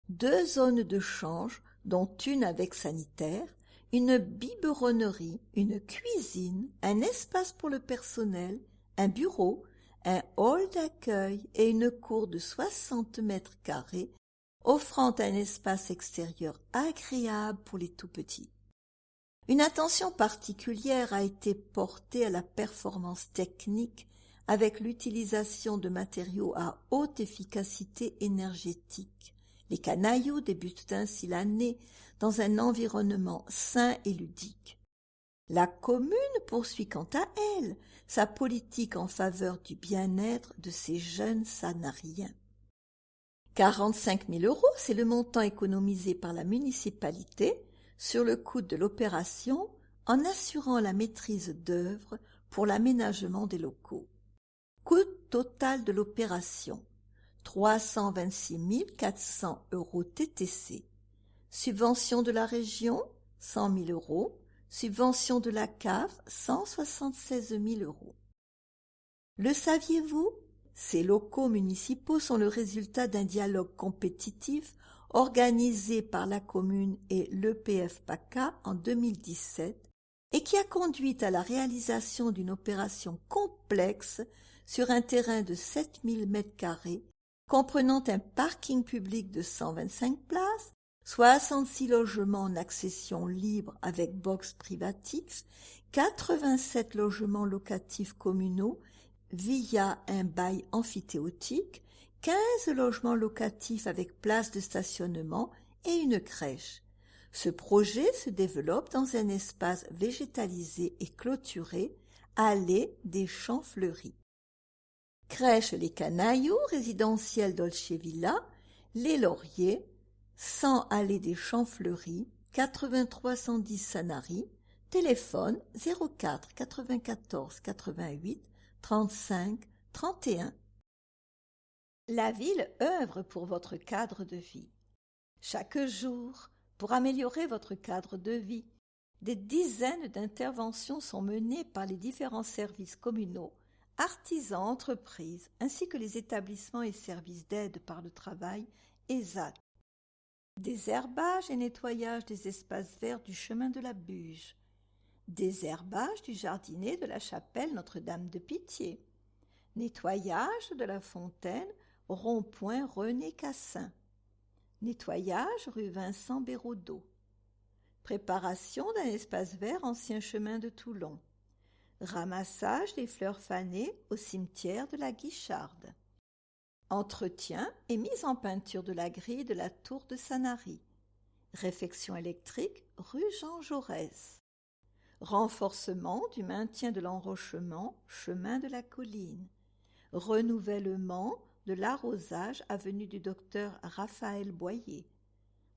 [SPEAKER 2] 2 zones de change dont une avec sanitaire, une biberonnerie, une cuisine, un espace pour le personnel, un bureau, un hall d'accueil et une cour de 60 mètres carrés offrant un espace extérieur agréable pour les tout-petits. Une attention particulière a été portée à la performance technique avec l'utilisation de matériaux à haute efficacité énergétique. Les canailloux débutent ainsi l'année dans un environnement sain et ludique. La commune poursuit quant à elle sa politique en faveur du bien-être de ces jeunes sanariens. 45 000 €, c'est le montant économisé par la municipalité sur le coût de l'opération en assurant la maîtrise d'œuvre pour l'aménagement des locaux. Coût total de l'opération 326 400 € TTC. Subvention de la région 100 000 €. Subvention de la CAF 176 000 €. Le saviez-vous? Ces locaux municipaux sont le résultat d'un dialogue compétitif organisé par la commune et l'EPF PACA en 2017 et qui a conduit à la réalisation d'une opération complexe sur un terrain de 7000 m2 comprenant un parking public de 125 places, 66 logements en accession libre avec box privatif, 87 logements locatifs communaux via un bail amphithéotique, 15 logements locatifs avec place de stationnement et une crèche. Ce projet se développe dans un espace végétalisé et clôturé, allée des Champs Fleuris. Crèche Les Canailloux, résidentiel Dolce Villa, Les Lauriers, 100 allée des Champs Fleuris, 83 110 Sanary, téléphone 04 94 88 35 31. La ville œuvre pour votre cadre de vie. Chaque jour, pour améliorer votre cadre de vie, des dizaines d'interventions sont menées par les différents services communaux, artisans, entreprises, ainsi que les établissements et services d'aide par le travail ESAT. Désherbage et nettoyage des espaces verts du chemin de la Buge. Désherbage du jardinet de la chapelle Notre-Dame de Pitié. Nettoyage de la fontaine rond-point René Cassin. Nettoyage rue Vincent Béraudot. Préparation d'un espace vert ancien chemin de Toulon. Ramassage des fleurs fanées au cimetière de la Guicharde. Entretien et mise en peinture de la grille de la tour de Sanary. Réfection électrique rue Jean Jaurès. Renforcement du maintien de l'enrochement chemin de la Colline. Renouvellement de l'arrosage avenue du docteur Raphaël Boyer.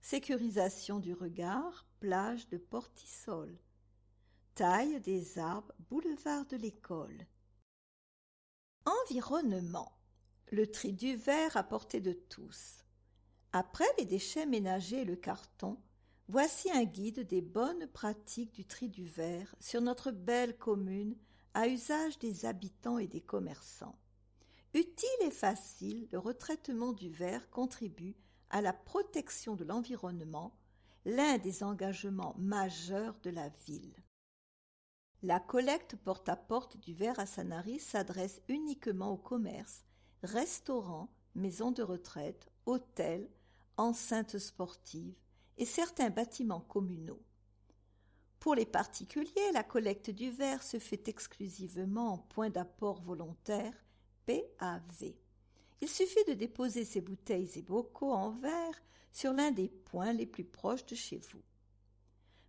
[SPEAKER 2] Sécurisation du regard, plage de Portisol. Taille des arbres, boulevard de l'École. Environnement. Le tri du verre à portée de tous. Après les déchets ménagers et le carton, voici un guide des bonnes pratiques du tri du verre sur notre belle commune à usage des habitants et des commerçants. Utile et facile, le retraitement du verre contribue à la protection de l'environnement, l'un des engagements majeurs de la ville. La collecte porte-à-porte du verre à Sanary s'adresse uniquement aux commerces, restaurants, maisons de retraite, hôtels, enceintes sportives et certains bâtiments communaux. Pour les particuliers, la collecte du verre se fait exclusivement en point d'apport volontaire PAV. Il suffit de déposer ses bouteilles et bocaux en verre sur l'un des points les plus proches de chez vous.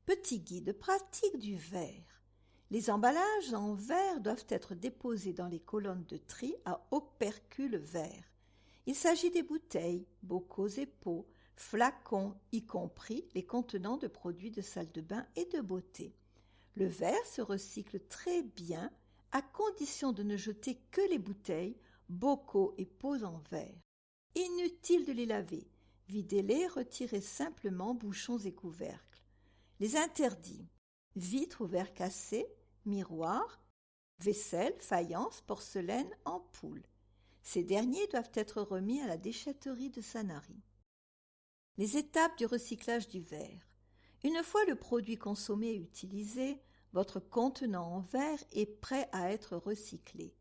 [SPEAKER 2] Petit guide pratique du verre. Les emballages en verre doivent être déposés dans les colonnes de tri à opercule vert. Il s'agit des bouteilles, bocaux et pots, flacons, y compris les contenants de produits de salle de bain et de beauté. Le verre se recycle très bien à condition de ne jeter que les bouteilles, bocaux et pots en verre. Inutile de les laver. Videz-les, retirez simplement bouchons et couvercles. Les interdits: vitres ou verres cassés, miroirs, vaisselle, faïence, porcelaine, ampoules. Ces derniers doivent être remis à la déchetterie de Sanary. Les étapes du recyclage du verre. Une fois le produit consommé et utilisé, votre contenant en verre est prêt à être recyclé.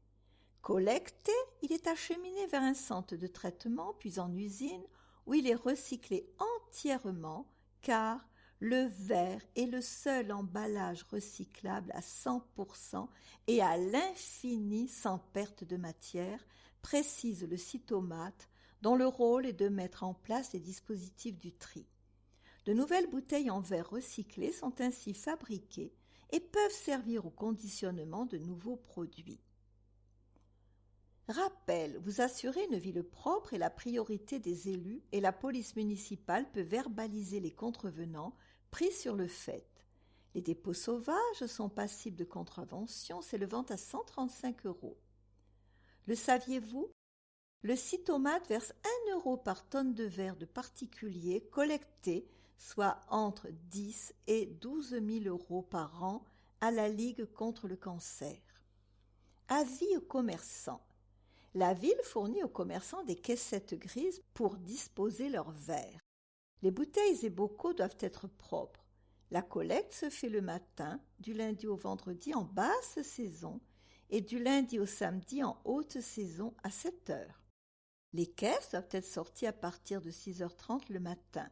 [SPEAKER 2] Collecté, il est acheminé vers un centre de traitement, puis en usine, où il est recyclé entièrement, car le verre est le seul emballage recyclable à 100% et à l'infini sans perte de matière, précise le cytomate, dont le rôle est de mettre en place les dispositifs du tri. De nouvelles bouteilles en verre recyclé sont ainsi fabriquées et peuvent servir au conditionnement de nouveaux produits. Rappel, vous assurez une ville propre est la priorité des élus et la police municipale peut verbaliser les contrevenants pris sur le fait. Les dépôts sauvages sont passibles de contraventions s'élevant à 135 €. Le saviez-vous? Le cytomate verse 1 € par tonne de verre de particuliers collectés, soit entre 10 et 12 000 € par an, à la Ligue contre le cancer. Avis aux commerçants. La ville fournit aux commerçants des caissettes grises pour disposer leurs verres. Les bouteilles et bocaux doivent être propres. La collecte se fait le matin, du lundi au vendredi en basse saison et du lundi au samedi en haute saison à 7 h. Les caisses doivent être sorties à partir de 6h30 le matin.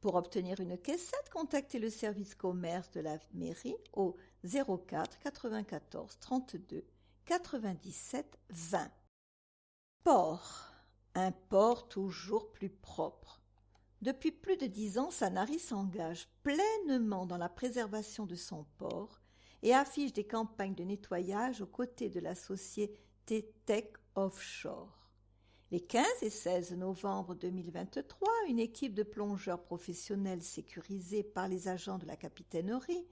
[SPEAKER 2] Pour obtenir une caissette, contactez le service commerce de la mairie au 04 94 32 97 20. Port. Un port toujours plus propre. Depuis plus de 10 ans, Sanary s'engage pleinement dans la préservation de son port et affiche des campagnes de nettoyage aux côtés de la société Tech Offshore. Les 15 et 16 novembre 2023, une équipe de plongeurs professionnels sécurisés par les agents de la capitainerie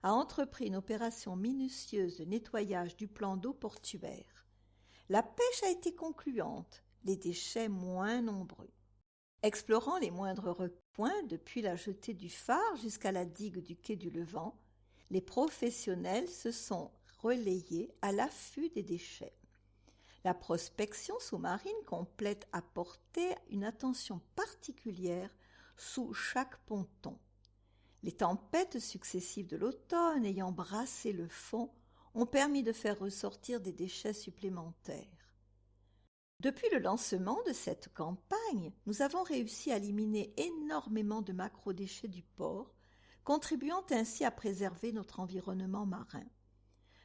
[SPEAKER 2] a entrepris une opération minutieuse de nettoyage du plan d'eau portuaire. La pêche a été concluante, les déchets moins nombreux. Explorant les moindres recoins depuis la jetée du phare jusqu'à la digue du quai du Levant, les professionnels se sont relayés à l'affût des déchets. La prospection sous-marine complète a porté une attention particulière sous chaque ponton. Les tempêtes successives de l'automne ayant brassé le fond ont permis de faire ressortir des déchets supplémentaires. Depuis le lancement de cette campagne, nous avons réussi à éliminer énormément de macrodéchets du port, contribuant ainsi à préserver notre environnement marin.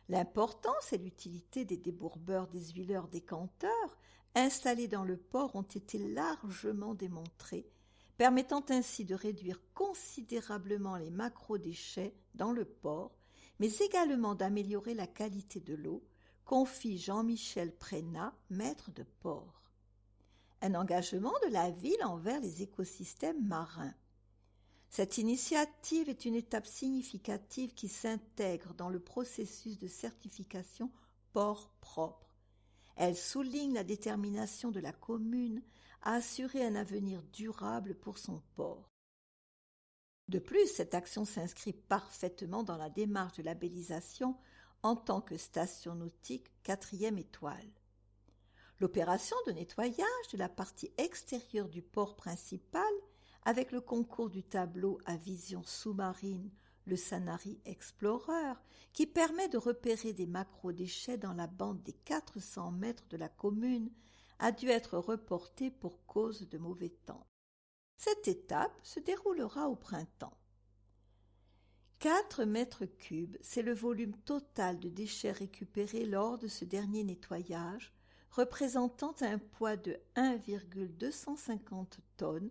[SPEAKER 2] L'importance et l'utilité des débourbeurs, désuileurs, décanteurs installés dans le port ont été largement démontrées, permettant ainsi de réduire considérablement les macrodéchets dans le port, mais également d'améliorer la qualité de l'eau, confie Jean-Michel Prénat, maître de port. Un engagement de la ville envers les écosystèmes marins. Cette initiative est une étape significative qui s'intègre dans le processus de certification port propre. Elle souligne la détermination de la commune à assurer un avenir durable pour son port. De plus, cette action s'inscrit parfaitement dans la démarche de labellisation en tant que station nautique 4e étoile. L'opération de nettoyage de la partie extérieure du port principal, avec le concours du tableau à vision sous-marine, le Sanary Explorer, qui permet de repérer des macrodéchets dans la bande des 400 mètres de la commune, a dû être reportée pour cause de mauvais temps. Cette étape se déroulera au printemps. 4 mètres cubes, c'est le volume total de déchets récupérés lors de ce dernier nettoyage, représentant un poids de 1,250 tonnes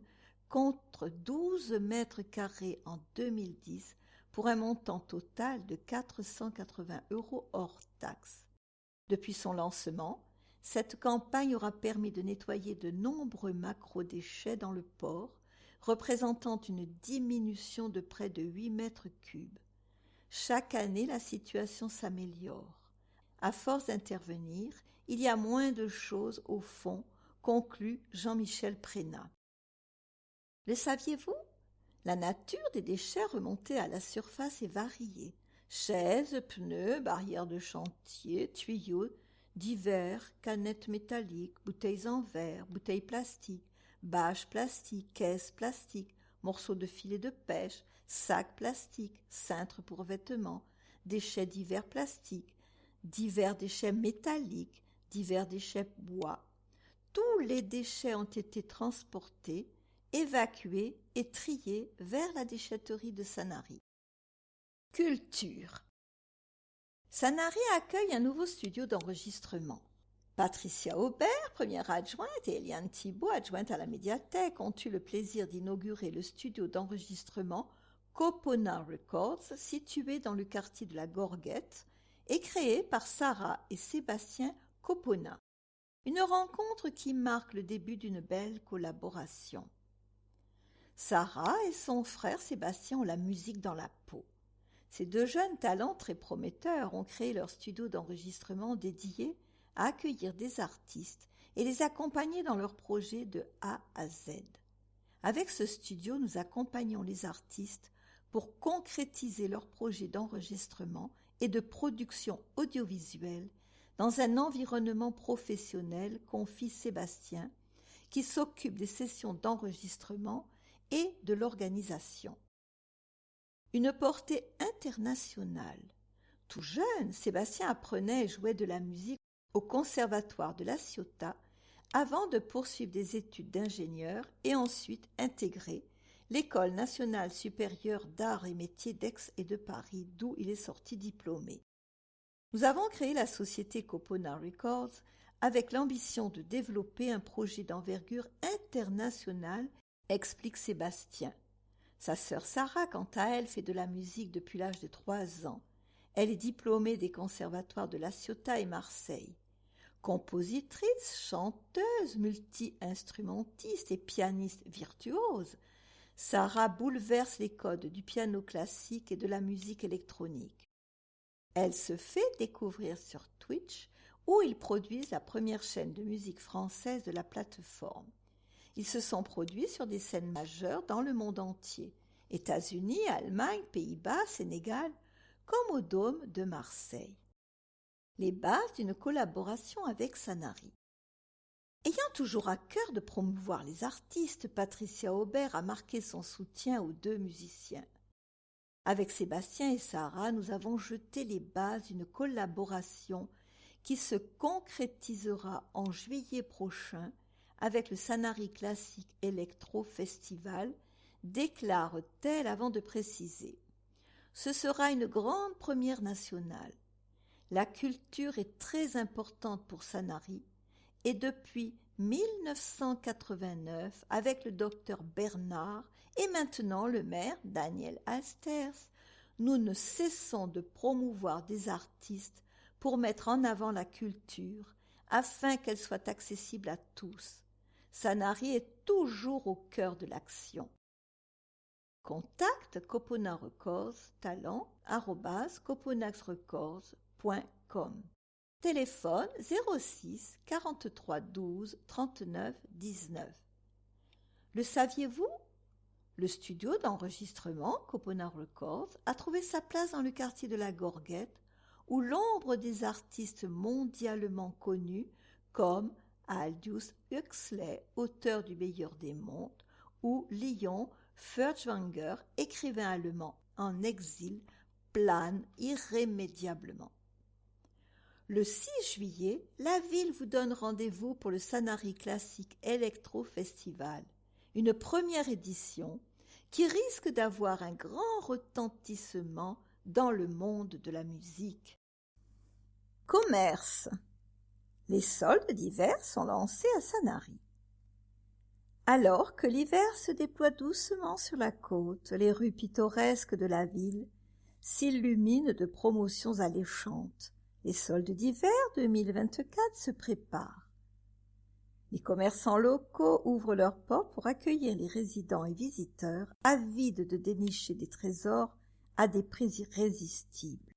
[SPEAKER 2] contre 12 mètres carrés en 2010 pour un montant total de 480 € hors taxes. Depuis son lancement, cette campagne aura permis de nettoyer de nombreux macro-déchets dans le port, représentant une diminution de près de 8 mètres cubes. Chaque année, la situation s'améliore. À force d'intervenir, il y a moins de choses au fond, conclut Jean-Michel Prénat. Le saviez-vous ? La nature des déchets remontés à la surface est variée. Chaises, pneus, barrières de chantier, tuyaux divers, canettes métalliques, bouteilles en verre, bouteilles plastiques, bâches plastiques, caisses plastiques, morceaux de filet de pêche, sacs plastiques, cintres pour vêtements, déchets divers plastiques, divers déchets métalliques, divers déchets bois. Tous les déchets ont été transportés, évacués et triés vers la déchetterie de Sanary. Culture. Sanary accueille un nouveau studio d'enregistrement. Patricia Aubert, première adjointe, et Eliane Thibault, adjointe à la médiathèque, ont eu le plaisir d'inaugurer le studio d'enregistrement Copona Records, situé dans le quartier de la Gorguette, et créé par Sarah et Sébastien Copona. Une rencontre qui marque le début d'une belle collaboration. Sarah et son frère Sébastien ont la musique dans la peau. Ces deux jeunes talents très prometteurs ont créé leur studio d'enregistrement dédié à accueillir des artistes et les accompagner dans leurs projets de A à Z. Avec ce studio, nous accompagnons les artistes pour concrétiser leurs projets d'enregistrement et de production audiovisuelle dans un environnement professionnel, confie Sébastien, qui s'occupe des sessions d'enregistrement et de l'organisation. Une portée internationale. Tout jeune, Sébastien apprenait et jouait de la musique au conservatoire de La Ciotat avant de poursuivre des études d'ingénieur et ensuite intégrer l'École nationale supérieure d'arts et métiers d'Aix et de Paris, d'où il est sorti diplômé. Nous avons créé la société Copona Records avec l'ambition de développer un projet d'envergure internationale, explique Sébastien. Sa sœur Sarah, quant à elle, fait de la musique depuis l'âge de 3 ans. Elle est diplômée des conservatoires de La Ciotat et Marseille. Compositrice, chanteuse, multi-instrumentiste et pianiste virtuose, Sarah bouleverse les codes du piano classique et de la musique électronique. Elle se fait découvrir sur Twitch, où ils produisent la première chaîne de musique française de la plateforme. Ils se sont produits sur des scènes majeures dans le monde entier, États-Unis, Allemagne, Pays-Bas, Sénégal, comme au Dôme de Marseille. Les bases d'une collaboration avec Sanary. Ayant toujours à cœur de promouvoir les artistes, Patricia Aubert a marqué son soutien aux deux musiciens. Avec Sébastien et Sarah, nous avons jeté les bases d'une collaboration qui se concrétisera en juillet prochain avec le Sanary Classic Electro Festival, déclare-t-elle avant de préciser. Ce sera une grande première nationale. La culture est très importante pour Sanary et depuis 1989, avec le docteur Bernard et maintenant le maire Daniel Alsters, nous ne cessons de promouvoir des artistes pour mettre en avant la culture afin qu'elle soit accessible à tous. Sanary est toujours au cœur de l'action. Contact Copona Records, talent@coponaxrecords.com. Téléphone 06 43 12 39 19. Le saviez-vous ? Le studio d'enregistrement Copona Records a trouvé sa place dans le quartier de la Gorguette, où l'ombre des artistes mondialement connus comme Aldous Huxley, auteur du Meilleur des mondes, ou Leon Furtwängler, écrivain allemand en exil, plane irrémédiablement. Le 6 juillet, la ville vous donne rendez-vous pour le Sanary Classic Electro Festival, une première édition qui risque d'avoir un grand retentissement dans le monde de la musique. Commerce. Les soldes d'hiver sont lancés à Sanary. Alors que l'hiver se déploie doucement sur la côte, les rues pittoresques de la ville
[SPEAKER 1] s'illuminent de promotions alléchantes. Les soldes d'hiver 2024 se préparent. Les commerçants locaux ouvrent leurs portes pour accueillir les résidents et visiteurs avides de dénicher des trésors à des prix irrésistibles.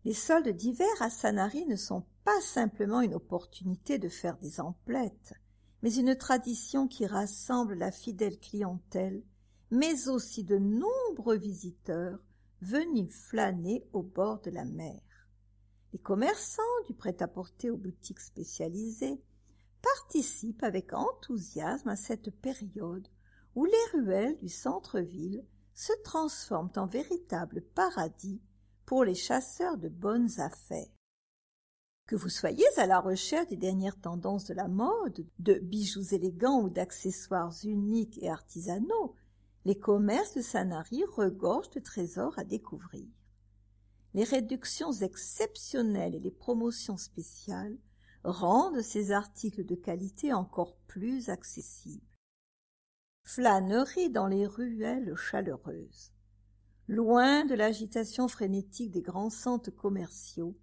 [SPEAKER 1] Les soldes d'hiver à Sanary ne sont pas simplement une opportunité de faire des emplettes, mais une tradition qui rassemble la fidèle clientèle, mais aussi de nombreux visiteurs venus flâner au bord de la mer. Les commerçants du prêt-à-porter aux boutiques spécialisées participent avec enthousiasme à cette période où les ruelles du centre-ville se transforment en véritable paradis pour les chasseurs de bonnes affaires. Que vous soyez à la recherche des dernières tendances de la mode, de bijoux élégants ou d'accessoires uniques et artisanaux, les commerces de Sanary regorgent de trésors à découvrir. Les réductions exceptionnelles et les promotions spéciales rendent ces articles de qualité encore plus accessibles. Flânerie dans les ruelles chaleureuses. Loin de l'agitation frénétique des grands centres commerciaux,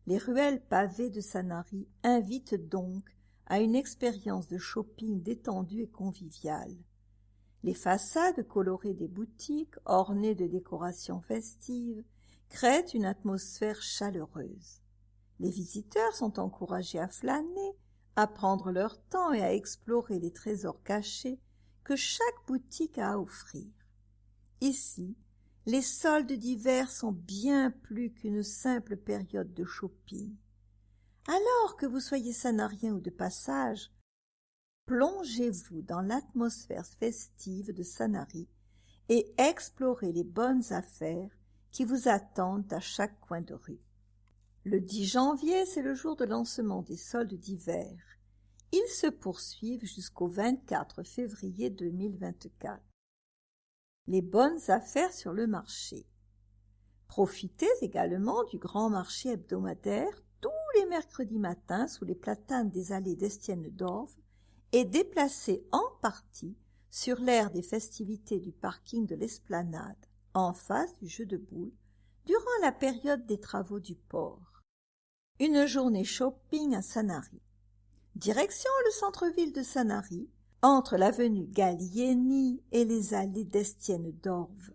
[SPEAKER 1] les ruelles pavées de Sanary invitent donc à une expérience de shopping détendue et conviviale. Les façades colorées des boutiques, ornées de décorations festives, créent une atmosphère chaleureuse. Les visiteurs sont encouragés à flâner, à prendre leur temps et à explorer les trésors cachés que chaque boutique a à offrir. Ici, les soldes d'hiver sont bien plus qu'une simple période de shopping. Alors que vous soyez sanarien ou de passage, plongez-vous dans l'atmosphère festive de Sanary et explorez les bonnes affaires qui vous attendent à chaque coin de rue. Le 10 janvier, c'est le jour de lancement des soldes d'hiver. Ils se poursuivent jusqu'au 24 février 2024. Les bonnes affaires sur le marché. Profitez également du grand marché hebdomadaire tous les mercredis matins sous les platanes des allées d'Estienne-d'Orve et déplacez en partie sur l'aire des festivités du parking de l'Esplanade, en face du jeu de boules, durant la période des travaux du port. Une journée shopping à Sanary. Direction le centre-ville de Sanary, entre l'avenue Gallieni et les allées d'Estienne-d'Orve.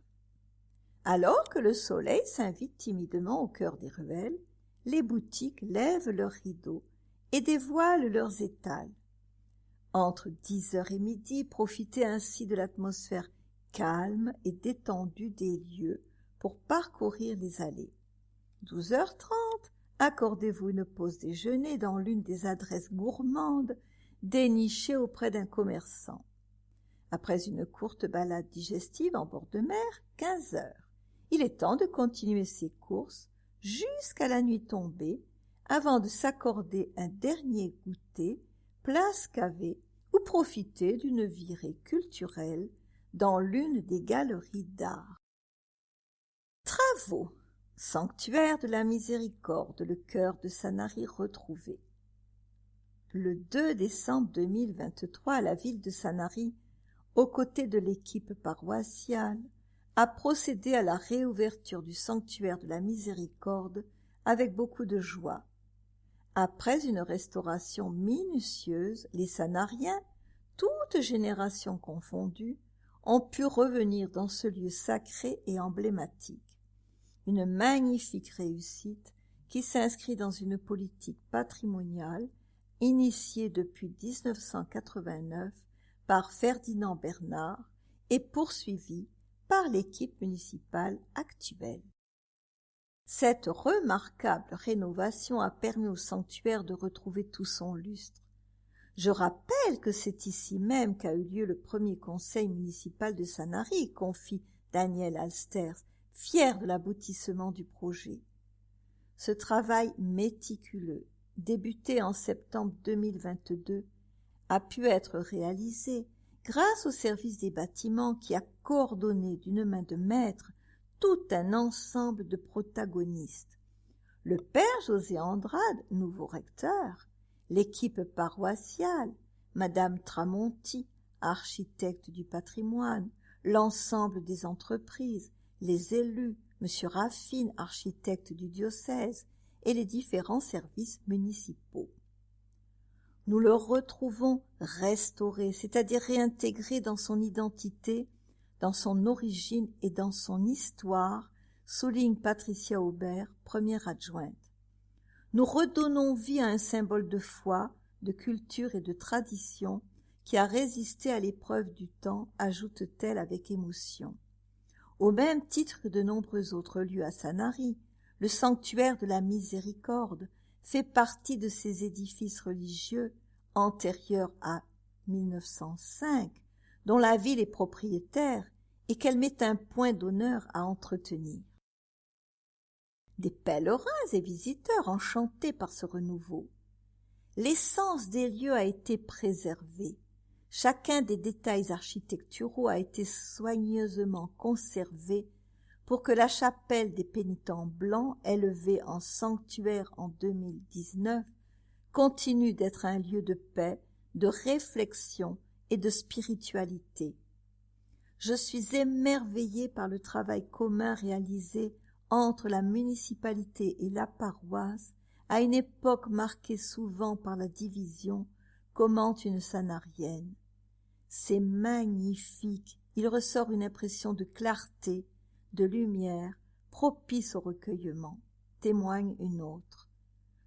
[SPEAKER 1] Alors que le soleil s'invite timidement au cœur des ruelles, les boutiques lèvent leurs rideaux et dévoilent leurs étals. Entre 10h et midi, profitez ainsi de l'atmosphère calme et détendue des lieux pour parcourir les allées. 12h30, accordez-vous une pause déjeuner dans l'une des adresses gourmandes dénichées auprès d'un commerçant. Après une courte balade digestive en bord de mer, 15h, il est temps de continuer ses courses jusqu'à la nuit tombée avant de s'accorder un dernier goûter place Cavée ou profiter d'une virée culturelle dans l'une des galeries d'art. Travaux. Sanctuaire de la Miséricorde, le cœur de Sanary retrouvé. Le 2 décembre 2023, la ville de Sanary, aux côtés de l'équipe paroissiale, a procédé à la réouverture du sanctuaire de la Miséricorde avec beaucoup de joie. Après une restauration minutieuse, les Sanariens, toutes générations confondues, ont pu revenir dans ce lieu sacré et emblématique. Une magnifique réussite qui s'inscrit dans une politique patrimoniale initiée depuis 1989 par Ferdinand Bernard et poursuivie par l'équipe municipale actuelle. Cette remarquable rénovation a permis au sanctuaire de retrouver tout son lustre. Je rappelle que c'est ici même qu'a eu lieu le premier conseil municipal de Sanary, confie Daniel Alsters, fier de l'aboutissement du projet. Ce travail méticuleux, débuté en septembre 2022, a pu être réalisé grâce au service des bâtiments qui a coordonné d'une main de maître tout un ensemble de protagonistes. Le père José Andrade, nouveau recteur, l'équipe paroissiale, Madame Tramonti, architecte du patrimoine, l'ensemble des entreprises, les élus,
[SPEAKER 2] M. Raffine, architecte du diocèse, et les différents services municipaux. Nous le retrouvons restauré, c'est-à-dire réintégré dans son identité, dans son origine et dans son histoire, souligne Patricia Aubert, première adjointe. Nous redonnons vie à un symbole de foi, de culture et de tradition qui a résisté à l'épreuve du temps, ajoute-t-elle avec émotion. Au même titre que de nombreux autres lieux à Sanary, le sanctuaire de la Miséricorde fait partie de ces édifices religieux antérieurs à 1905, dont la ville est propriétaire et qu'elle met un point d'honneur à entretenir. Des pèlerins et visiteurs enchantés par ce renouveau. L'essence des lieux a été préservée. Chacun des détails architecturaux a été soigneusement conservé pour que la chapelle des pénitents blancs, élevée en sanctuaire en 2019, continue d'être un lieu de paix, de réflexion et de spiritualité. Je suis émerveillée par le travail commun réalisé entre la municipalité et la paroisse à une époque marquée souvent par la division, commente une sanarienne. C'est magnifique, il ressort une impression de clarté, de lumière, propice au recueillement, témoigne une autre.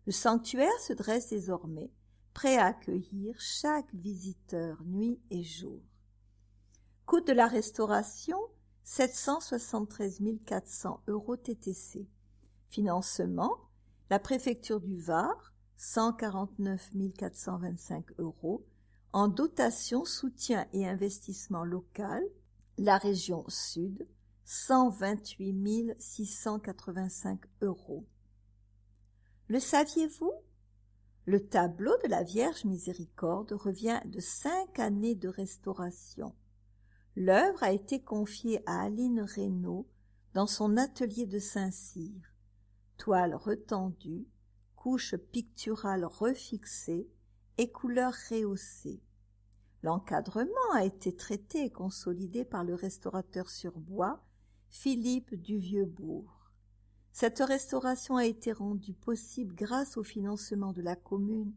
[SPEAKER 2] Le sanctuaire se dresse désormais, prêt à accueillir chaque visiteur nuit et jour. Coût de la restauration, 773 400 € TTC. Financement, la préfecture du Var, 149 425 €. En dotation, soutien et investissement local, la région Sud, 128 685 €. Le saviez-vous? Le tableau de la Vierge Miséricorde revient de 5 années de restauration. L'œuvre a été confiée à Aline Reynaud dans son atelier de Saint-Cyr. Toile retendue, couche picturale refixée et couleurs rehaussées. L'encadrement a été traité et consolidé par le restaurateur sur bois Philippe Duvieux-Bourg. Cette restauration a été rendue possible grâce au financement de la commune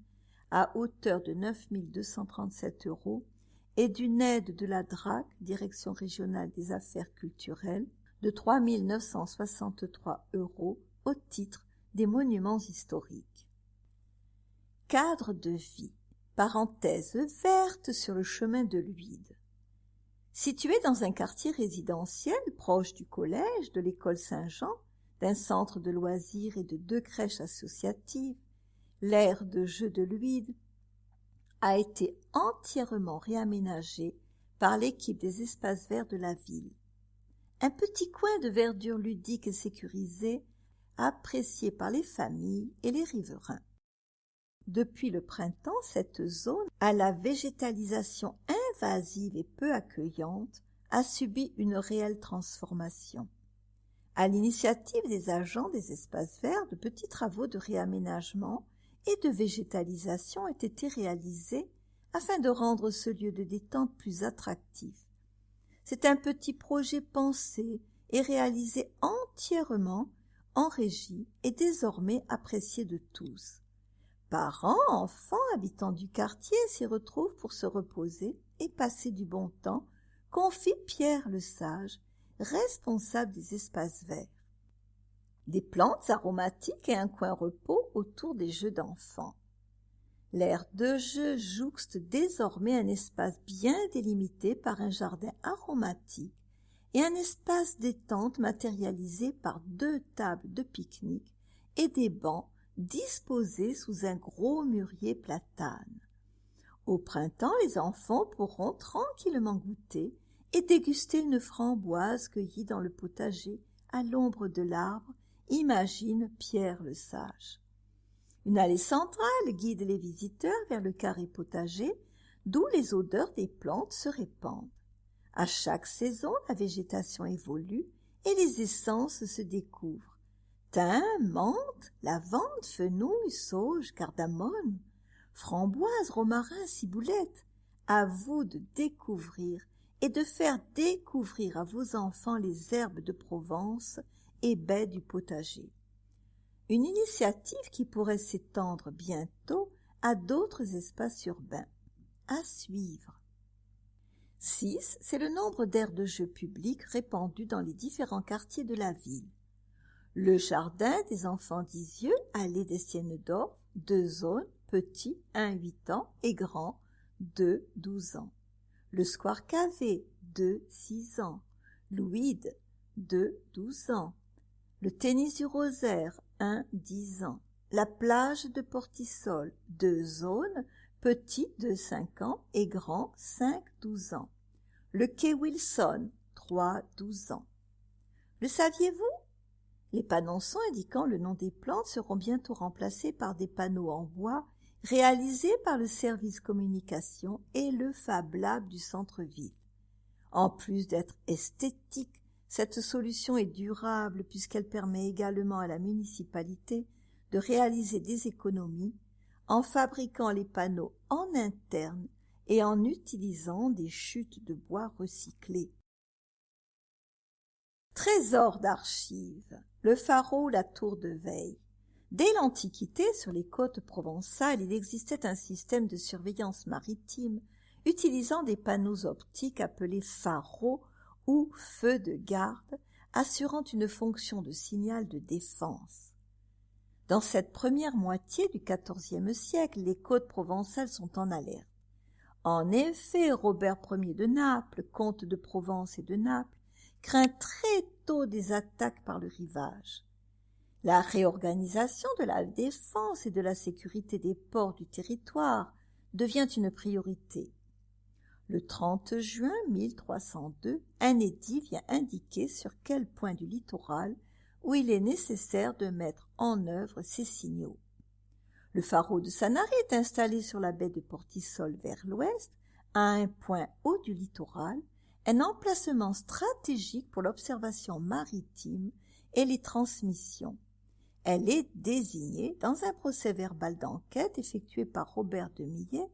[SPEAKER 2] à hauteur de 9 237 € et d'une aide de la DRAC, Direction régionale des affaires culturelles, de 3 963 € au titre des monuments historiques. Cadre de vie, parenthèse verte sur le chemin de l'Huide. Situé dans un quartier résidentiel proche du collège, de l'école Saint-Jean, d'un centre de loisirs et de 2 crèches associatives, l'aire de jeu de l'Huide a été entièrement réaménagé par l'équipe des espaces verts de la ville. Un petit coin de verdure ludique et sécurisé, apprécié par les familles et les riverains. Depuis le printemps, cette zone, à la végétalisation invasive et peu accueillante, a subi une réelle transformation. À l'initiative des agents des espaces verts, de petits travaux de réaménagement et de végétalisation ont été réalisés afin de rendre ce lieu de détente plus attractif. C'est un petit projet pensé et réalisé entièrement en régie et désormais apprécié de tous. Parents, enfants, habitants du quartier s'y retrouvent pour se reposer et passer du bon temps, confie Pierre Le Sage, responsable des espaces verts. Des plantes aromatiques et un coin repos autour des jeux d'enfants. L'aire de jeu jouxte désormais un espace bien délimité par un jardin aromatique et un espace détente matérialisé par 2 tables de pique-nique et des bancs disposés sous un gros mûrier platane. Au printemps, les enfants pourront tranquillement goûter et déguster une framboise cueillie dans le potager à l'ombre de l'arbre, imagine Pierre Le Sage. Une allée centrale guide les visiteurs vers le carré potager, d'où les odeurs des plantes se répandent. À chaque saison, la végétation évolue et les essences se découvrent. Thym, menthe, lavande, fenouil, sauge, cardamome, framboise, romarin, ciboulette. À vous de découvrir et de faire découvrir à vos enfants les herbes de Provence et baies du potager. Une initiative qui pourrait s'étendre bientôt à d'autres espaces urbains. À suivre. 6. C'est le nombre d'aires de jeux publiques répandues dans les différents quartiers de la ville. Le jardin des enfants d'Isieux, allée des Siennes d'Or, 2 zones, petit, 1-8 ans, et grand, 2-12 ans. Le square Cavé, 2-6 ans. Louide, 2-12 ans. Le tennis du Rosaire, 1-10 ans. La plage de Portisol, 2 zones, petit, 2-5 ans, et grand, 5-12 ans. Le quai Wilson, 3-12 ans. Le saviez-vous? Les panonçons indiquant le nom des plantes seront bientôt remplacés par des panneaux en bois réalisés par le service communication et le Fab Lab du centre-ville. En plus d'être esthétique, cette solution est durable puisqu'elle permet également à la municipalité de réaliser des économies en fabriquant les panneaux en interne et en utilisant des chutes de bois recyclées. Trésor d'archives, le pharo ou la tour de veille. Dès l'Antiquité, sur les côtes provençales, il existait un système de surveillance maritime utilisant des panneaux optiques appelés pharos ou feux de garde, assurant une fonction de signal de défense. Dans cette première moitié du XIVe siècle, les côtes provençales sont en alerte. En effet, Robert Ier de Naples, comte de Provence et de Naples, craint très tôt des attaques par le rivage. La réorganisation de la défense et de la sécurité des ports du territoire devient une priorité. Le 30 juin 1302, un édit vient indiquer sur quel point du littoral où il est nécessaire de mettre en œuvre ces signaux. Le pharo de Sanary est installé sur la baie de Portisol vers l'ouest, à un point haut du littoral, un emplacement stratégique pour l'observation maritime et les transmissions. Elle est désignée dans un procès-verbal d'enquête effectué par Robert de Millet,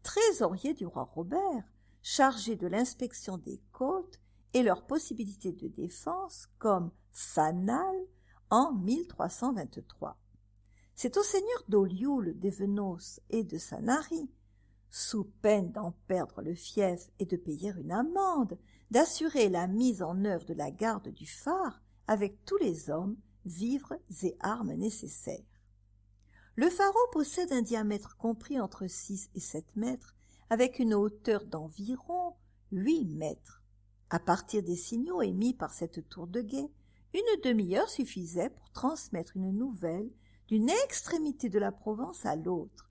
[SPEAKER 2] trésorier du roi Robert, chargé de l'inspection des côtes et leurs possibilités de défense comme fanal en 1323. C'est au seigneur d'Olioul, d'Evenos et de Sanary, sous peine d'en perdre le fief et de payer une amende, d'assurer la mise en œuvre de la garde du phare avec tous les hommes, vivres et armes nécessaires. Le pharo possède un diamètre compris entre 6 et 7 mètres, avec une hauteur d'environ 8 mètres. À partir des signaux émis par cette tour de guet, une demi-heure suffisait pour transmettre une nouvelle d'une extrémité de la Provence à l'autre.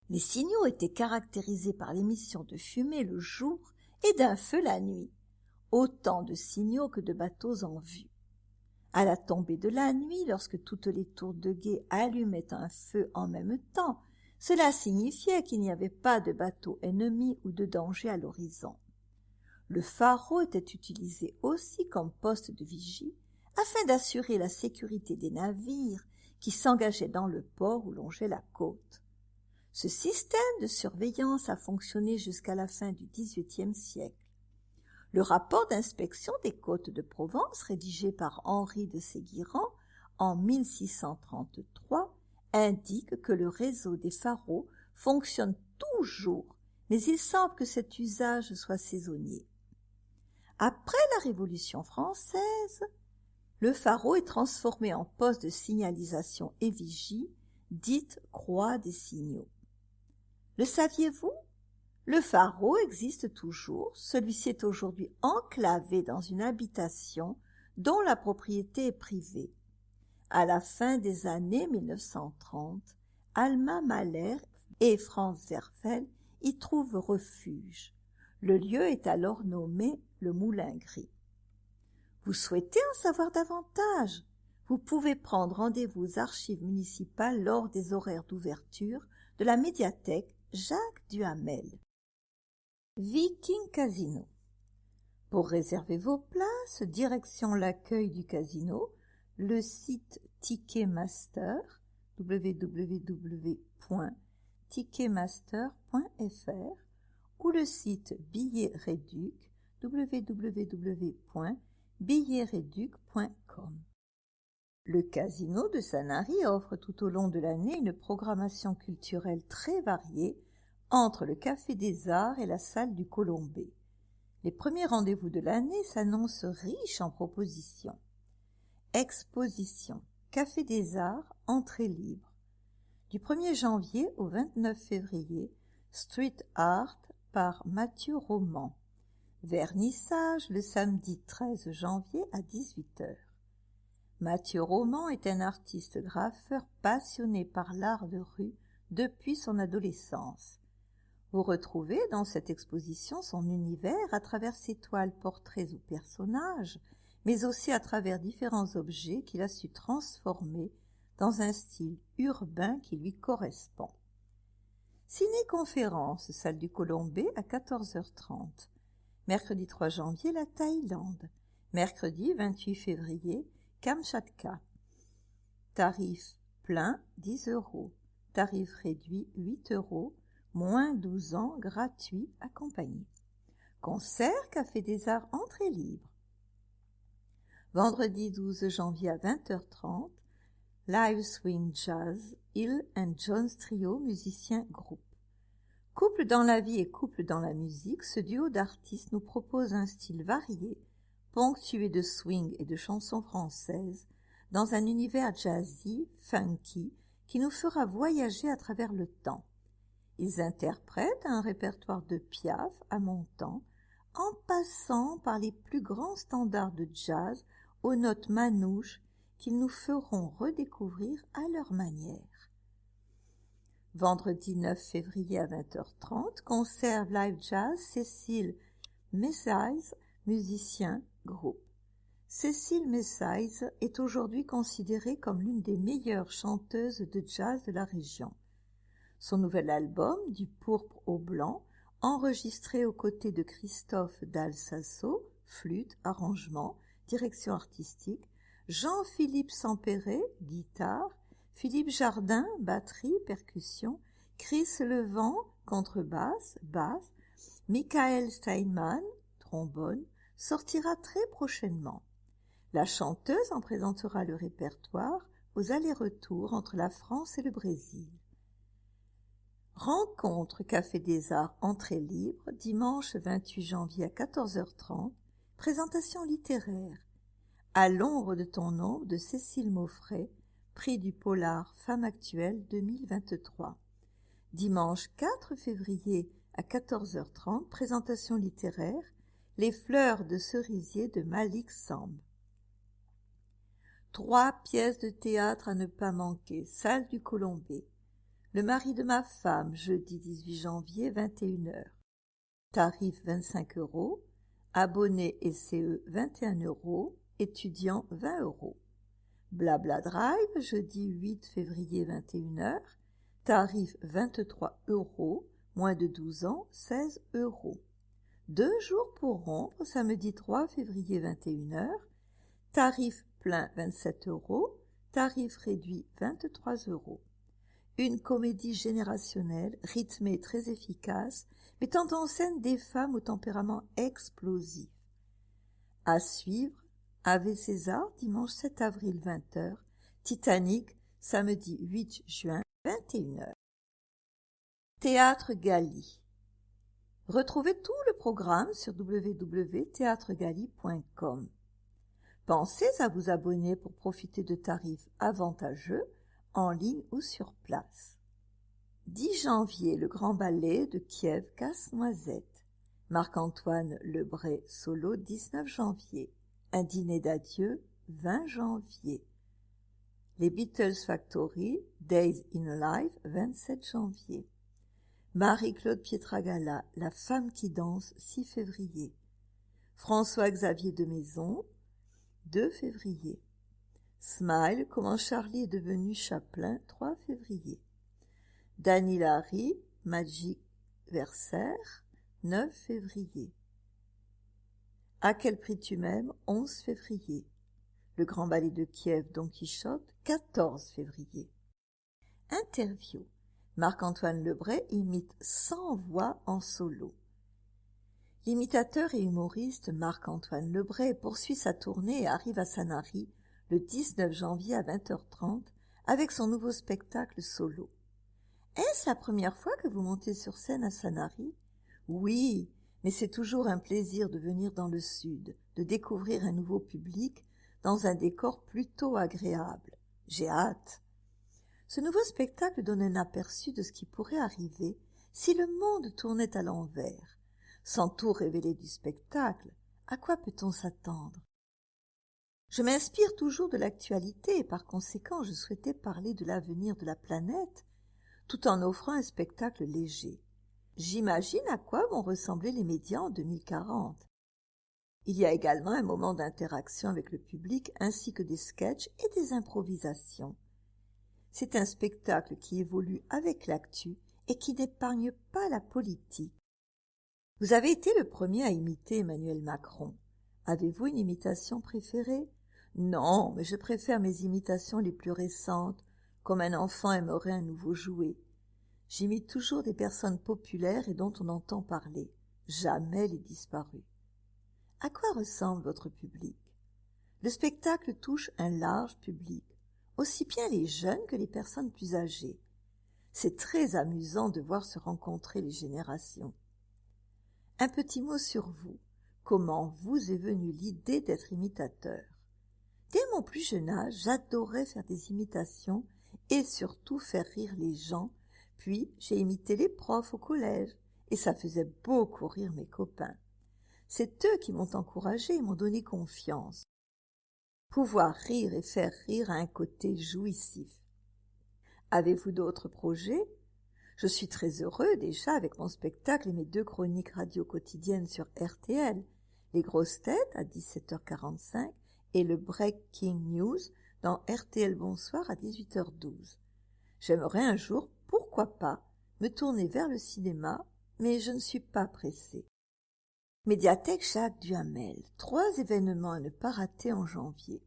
[SPEAKER 2] Les signaux étaient caractérisés par l'émission de fumée le jour et d'un feu la nuit, autant de signaux que de bateaux en vue. À la tombée de la nuit, lorsque toutes les tours de guet allumaient un feu en même temps, cela signifiait qu'il n'y avait pas de bateau ennemi ou de danger à l'horizon. Le pharo était utilisé aussi comme poste de vigie afin d'assurer la sécurité des navires qui s'engageaient dans le port ou longeaient la côte. Ce système de surveillance a fonctionné jusqu'à la fin du XVIIIe siècle. Le rapport d'inspection des côtes de Provence, rédigé par Henri de Séguirand en 1633, indique que le réseau des pharos fonctionne toujours, mais il semble que cet usage soit saisonnier. Après la Révolution française, le pharo est transformé en poste de signalisation et vigie, dite croix des signaux. Le saviez-vous? Le pharo existe toujours, celui-ci est aujourd'hui enclavé dans une habitation dont la propriété est privée. À la fin des années 1930, Alma Mahler et Franz Werfel y trouvent refuge. Le lieu est alors nommé le Moulin Gris. Vous souhaitez en savoir davantage? Vous pouvez prendre rendez-vous aux archives municipales lors des horaires d'ouverture de la médiathèque Jacques Duhamel. Viking Casino. Pour réserver vos places, direction l'accueil du casino, le site Ticketmaster, www.ticketmaster.fr ou le site Billet Réduc, www.billetreduc.fr.
[SPEAKER 1] billetreduc.com. Le Casino de Sanary offre tout au long de l'année une programmation culturelle très variée entre le Café des Arts et la salle du Colombet. Les premiers rendez-vous de l'année s'annoncent riches en propositions. Exposition, Café des Arts, entrée libre. Du 1er janvier au 29 février, Street Art par Mathieu Roman. Vernissage le samedi 13 janvier à 18h. Mathieu Roman est un artiste graffeur passionné par l'art de rue depuis son adolescence. Vous retrouvez dans cette exposition son univers à travers ses toiles, portraits ou personnages, mais aussi à travers différents objets qu'il a su transformer dans un style urbain qui lui correspond. Ciné-conférence, salle du Colombet à 14h30. Mercredi 3 janvier, la Thaïlande. Mercredi 28 février, Kamchatka. Tarif plein 10 €. Tarif réduit 8 €. Moins 12 ans, gratuit, accompagné. Concert Café des Arts, entrée libre. Vendredi 12 janvier à 20h30, Live Swing Jazz, Hill & Jones Trio, musicien groupe. Couple dans la vie et couple dans la musique, ce duo d'artistes nous propose un style varié, ponctué de swing et de chansons françaises, dans un univers jazzy, funky, qui nous fera voyager à travers le temps. Ils interprètent un répertoire de Piaf à Montand, en passant par les plus grands standards de jazz aux notes manouches qu'ils nous feront redécouvrir à leur manière. Vendredi 9 février à 20h30, concert live jazz Cécile Messaise, musicien, groupe. Cécile Messaise est aujourd'hui considérée comme l'une des meilleures chanteuses de jazz de la région. Son nouvel album, Du pourpre au blanc, enregistré aux côtés de Christophe Dalsasso, flûte, arrangement, direction artistique, Jean-Philippe Sampéré, guitare, Philippe Jardin, batterie, percussion, Chris Levent, contrebasse, basse, Michael Steinman, trombone, sortira très prochainement. La chanteuse en présentera le répertoire aux allers-retours entre la France et le Brésil. Rencontre Café des Arts, entrée libre, dimanche 28 janvier à 14h30, présentation littéraire. À l'ombre de ton ombre de Cécile Maufray, prix du Polar Femme Actuelle 2023. Dimanche 4 février à 14h30, présentation littéraire, Les fleurs de cerisier de Malik Samb. 3 pièces de théâtre à ne pas manquer, salle du Colombet. Le mari de ma femme, jeudi 18 janvier, 21h. Tarif 25 €, abonné et CE 21 €, étudiant 20 €. Blabla Drive, jeudi 8 février, 21h. Tarif 23 €, moins de 12 ans, 16 €. 2 jours pour rompre, samedi 3 février, 21h. Tarif plein 27 €, tarif réduit 23 €. Une comédie générationnelle, rythmée et très efficace, mettant en scène des femmes au tempérament explosif. À suivre, Ave César, dimanche 7 avril 20h, Titanic, samedi 8 juin 21h. Théâtre Gali. Retrouvez tout le programme sur www.theatregali.com. Pensez à vous abonner pour profiter de tarifs avantageux en ligne ou sur place. 10 janvier, le Grand Ballet de Kiev Casse-Noisette. Marc-Antoine Lebray solo, 19 janvier. Un dîner d'adieu, 20 janvier. Les Beatles Factory, Days in a Life, 27 janvier. Marie-Claude Pietragala, La femme qui danse, 6 février. François-Xavier de Maison, 2 février. Smile, comment Charlie est devenu Chaplin, 3 février. Dany Larry, Magic Versaire, 9 février. À quel prix tu m'aimes, 11 février. Le Grand Ballet de Kiev, Don Quichotte, 14 février. Interview. Marc-Antoine Lebray imite 100 voix en solo.
[SPEAKER 2] L'imitateur et humoriste Marc-Antoine Lebray poursuit sa tournée et arrive à Sanary le 19 janvier à 20h30 avec son nouveau spectacle solo. Est-ce la première fois que vous montez sur scène à Sanary? Oui, mais c'est toujours un plaisir de venir dans le sud, de découvrir un nouveau public dans un décor plutôt agréable. J'ai hâte. Ce nouveau spectacle donne un aperçu de ce qui pourrait arriver si le monde tournait à l'envers. Sans tout révéler du spectacle, à quoi peut-on s'attendre? Je m'inspire toujours de l'actualité et par conséquent je souhaitais parler de l'avenir de la planète tout en offrant un spectacle léger. J'imagine à quoi vont ressembler les médias en 2040. Il y a également un moment d'interaction avec le public ainsi que des sketchs et des improvisations. C'est un spectacle qui évolue avec l'actu et qui n'épargne pas la politique. Vous avez été le premier à imiter Emmanuel Macron. Avez-vous une imitation préférée? Non, mais je préfère mes imitations les plus récentes, comme un enfant aimerait un nouveau jouet. J'imite toujours des personnes populaires et dont on entend parler, jamais les disparus. À quoi ressemble votre public? Le spectacle touche un large public, aussi bien les jeunes que les personnes plus âgées. C'est très amusant de voir se rencontrer les générations. Un petit mot sur vous. Comment vous est venue l'idée d'être imitateur? Dès mon plus jeune âge, j'adorais faire des imitations et surtout faire rire les gens. Puis, j'ai imité les profs au collège et ça faisait beaucoup rire mes copains. C'est eux qui m'ont encouragé et m'ont donné confiance. Pouvoir rire et faire rire a un côté jouissif. Avez-vous d'autres projets? Je suis très heureux déjà avec mon spectacle et mes 2 chroniques radio quotidiennes sur RTL, Les Grosses Têtes à 17h45 et le Breaking News dans RTL Bonsoir à 18h12. J'aimerais un jour, pourquoi pas, me tourner vers le cinéma, mais je ne suis pas pressée. Médiathèque Jacques Duhamel, 3 événements à ne pas rater en janvier.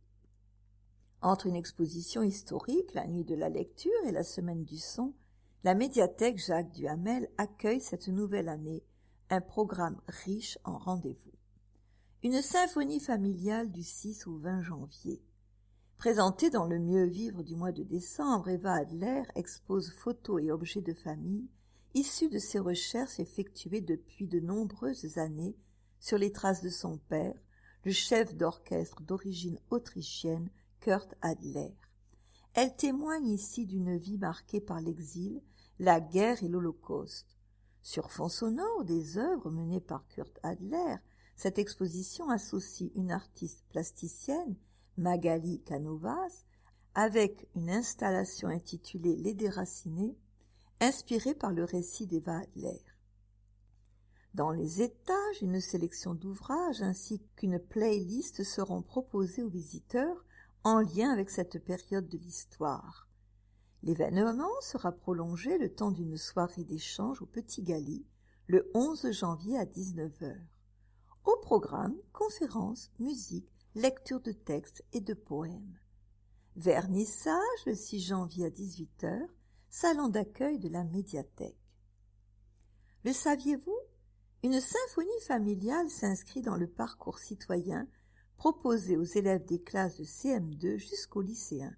[SPEAKER 2] Entre une exposition historique, la nuit de la lecture et la semaine du son, la médiathèque Jacques Duhamel accueille cette nouvelle année un programme riche en rendez-vous. Une symphonie familiale du 6 au 20 janvier. Présentée dans le mieux vivre du mois de décembre, Eva Adler expose photos et objets de famille issus de ses recherches effectuées depuis de nombreuses années sur les traces de son père, le chef d'orchestre d'origine autrichienne Kurt Adler. Elle témoigne ici d'une vie marquée par l'exil, la guerre et l'Holocauste. Sur fond sonore des œuvres menées par Kurt Adler, cette exposition associe une artiste plasticienne, Magali Canovas, avec une installation intitulée Les Déracinés, inspirée par le récit d'Eva Adler. Dans les étages, une sélection d'ouvrages ainsi qu'une playlist seront proposées aux visiteurs en lien avec cette période de l'histoire. L'événement sera prolongé le temps d'une soirée d'échange au Petit Gali, le 11 janvier à 19h. Au programme, conférences, musique, lecture de textes et de poèmes. Vernissage le 6 janvier à 18h, salon d'accueil de la médiathèque. Le saviez-vous? Une symphonie familiale s'inscrit dans le parcours citoyen proposé aux élèves des classes de CM2 jusqu'aux lycéens.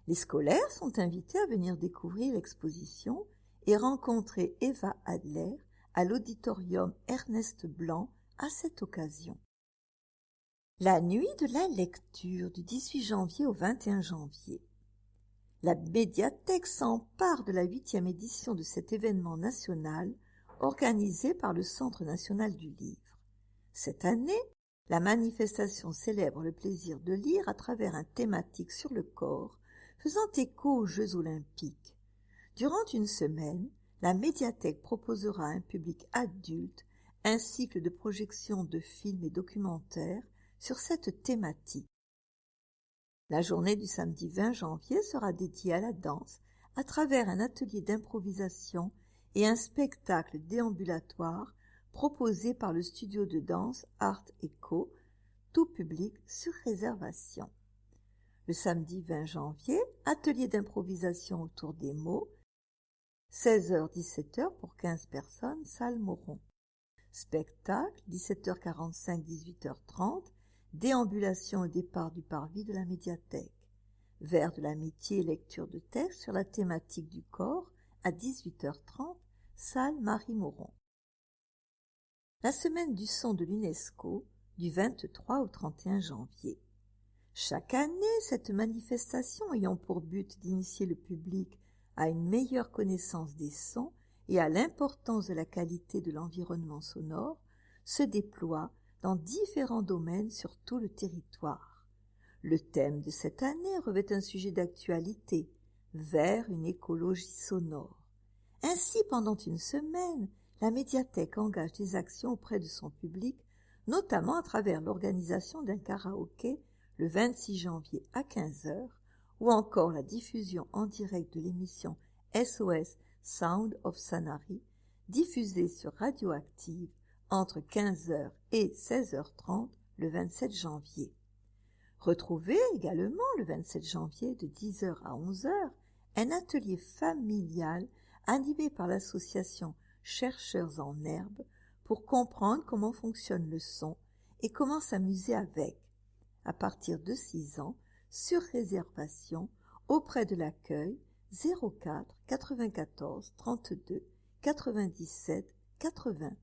[SPEAKER 2] Les scolaires sont invités à venir découvrir l'exposition et rencontrer Eva Adler à l'auditorium Ernest Blanc à cette occasion. La nuit de la lecture du 18 janvier au 21 janvier. La médiathèque s'empare de la 8e édition de cet événement national organisé par le Centre national du livre. Cette année, la manifestation célèbre le plaisir de lire à travers un thématique sur le corps, faisant écho aux Jeux olympiques. Durant une semaine, la médiathèque proposera à un public adulte un cycle de projection de films et documentaires sur cette thématique. La journée du samedi 20 janvier sera dédiée à la danse à travers un atelier d'improvisation et un spectacle déambulatoire proposé par le studio de danse Art Echo, tout public sur réservation. Le samedi 20 janvier, atelier d'improvisation autour des mots, 16h-17h pour 15 personnes, salle Moron. Spectacle, 17h45-18h30, déambulation au départ du parvis de la médiathèque. Vers de l'amitié et lecture de textes sur la thématique du corps, à 18h30, salle Marie-Moron. La semaine du son de l'UNESCO, du 23 au 31 janvier. Chaque année, cette manifestation ayant pour but d'initier le public à une meilleure connaissance des sons et à l'importance de la qualité de l'environnement sonore, se déploie dans différents domaines sur tout le territoire. Le thème de cette année revêt un sujet d'actualité, vers une écologie sonore. Ainsi, pendant une semaine, la médiathèque engage des actions auprès de son public, notamment à travers l'organisation d'un karaoké le 26 janvier à 15h, ou encore la diffusion en direct de l'émission SOS Sound of Sanary, diffusée sur Radioactive entre 15h et 16h30 le 27 janvier. Retrouvez également le 27 janvier de 10h à 11h un atelier familial animé par l'association Chercheurs en Herbe pour comprendre comment fonctionne le son et comment s'amuser avec, à partir de 6 ans, sur réservation auprès de l'accueil 04 94 32 97 80.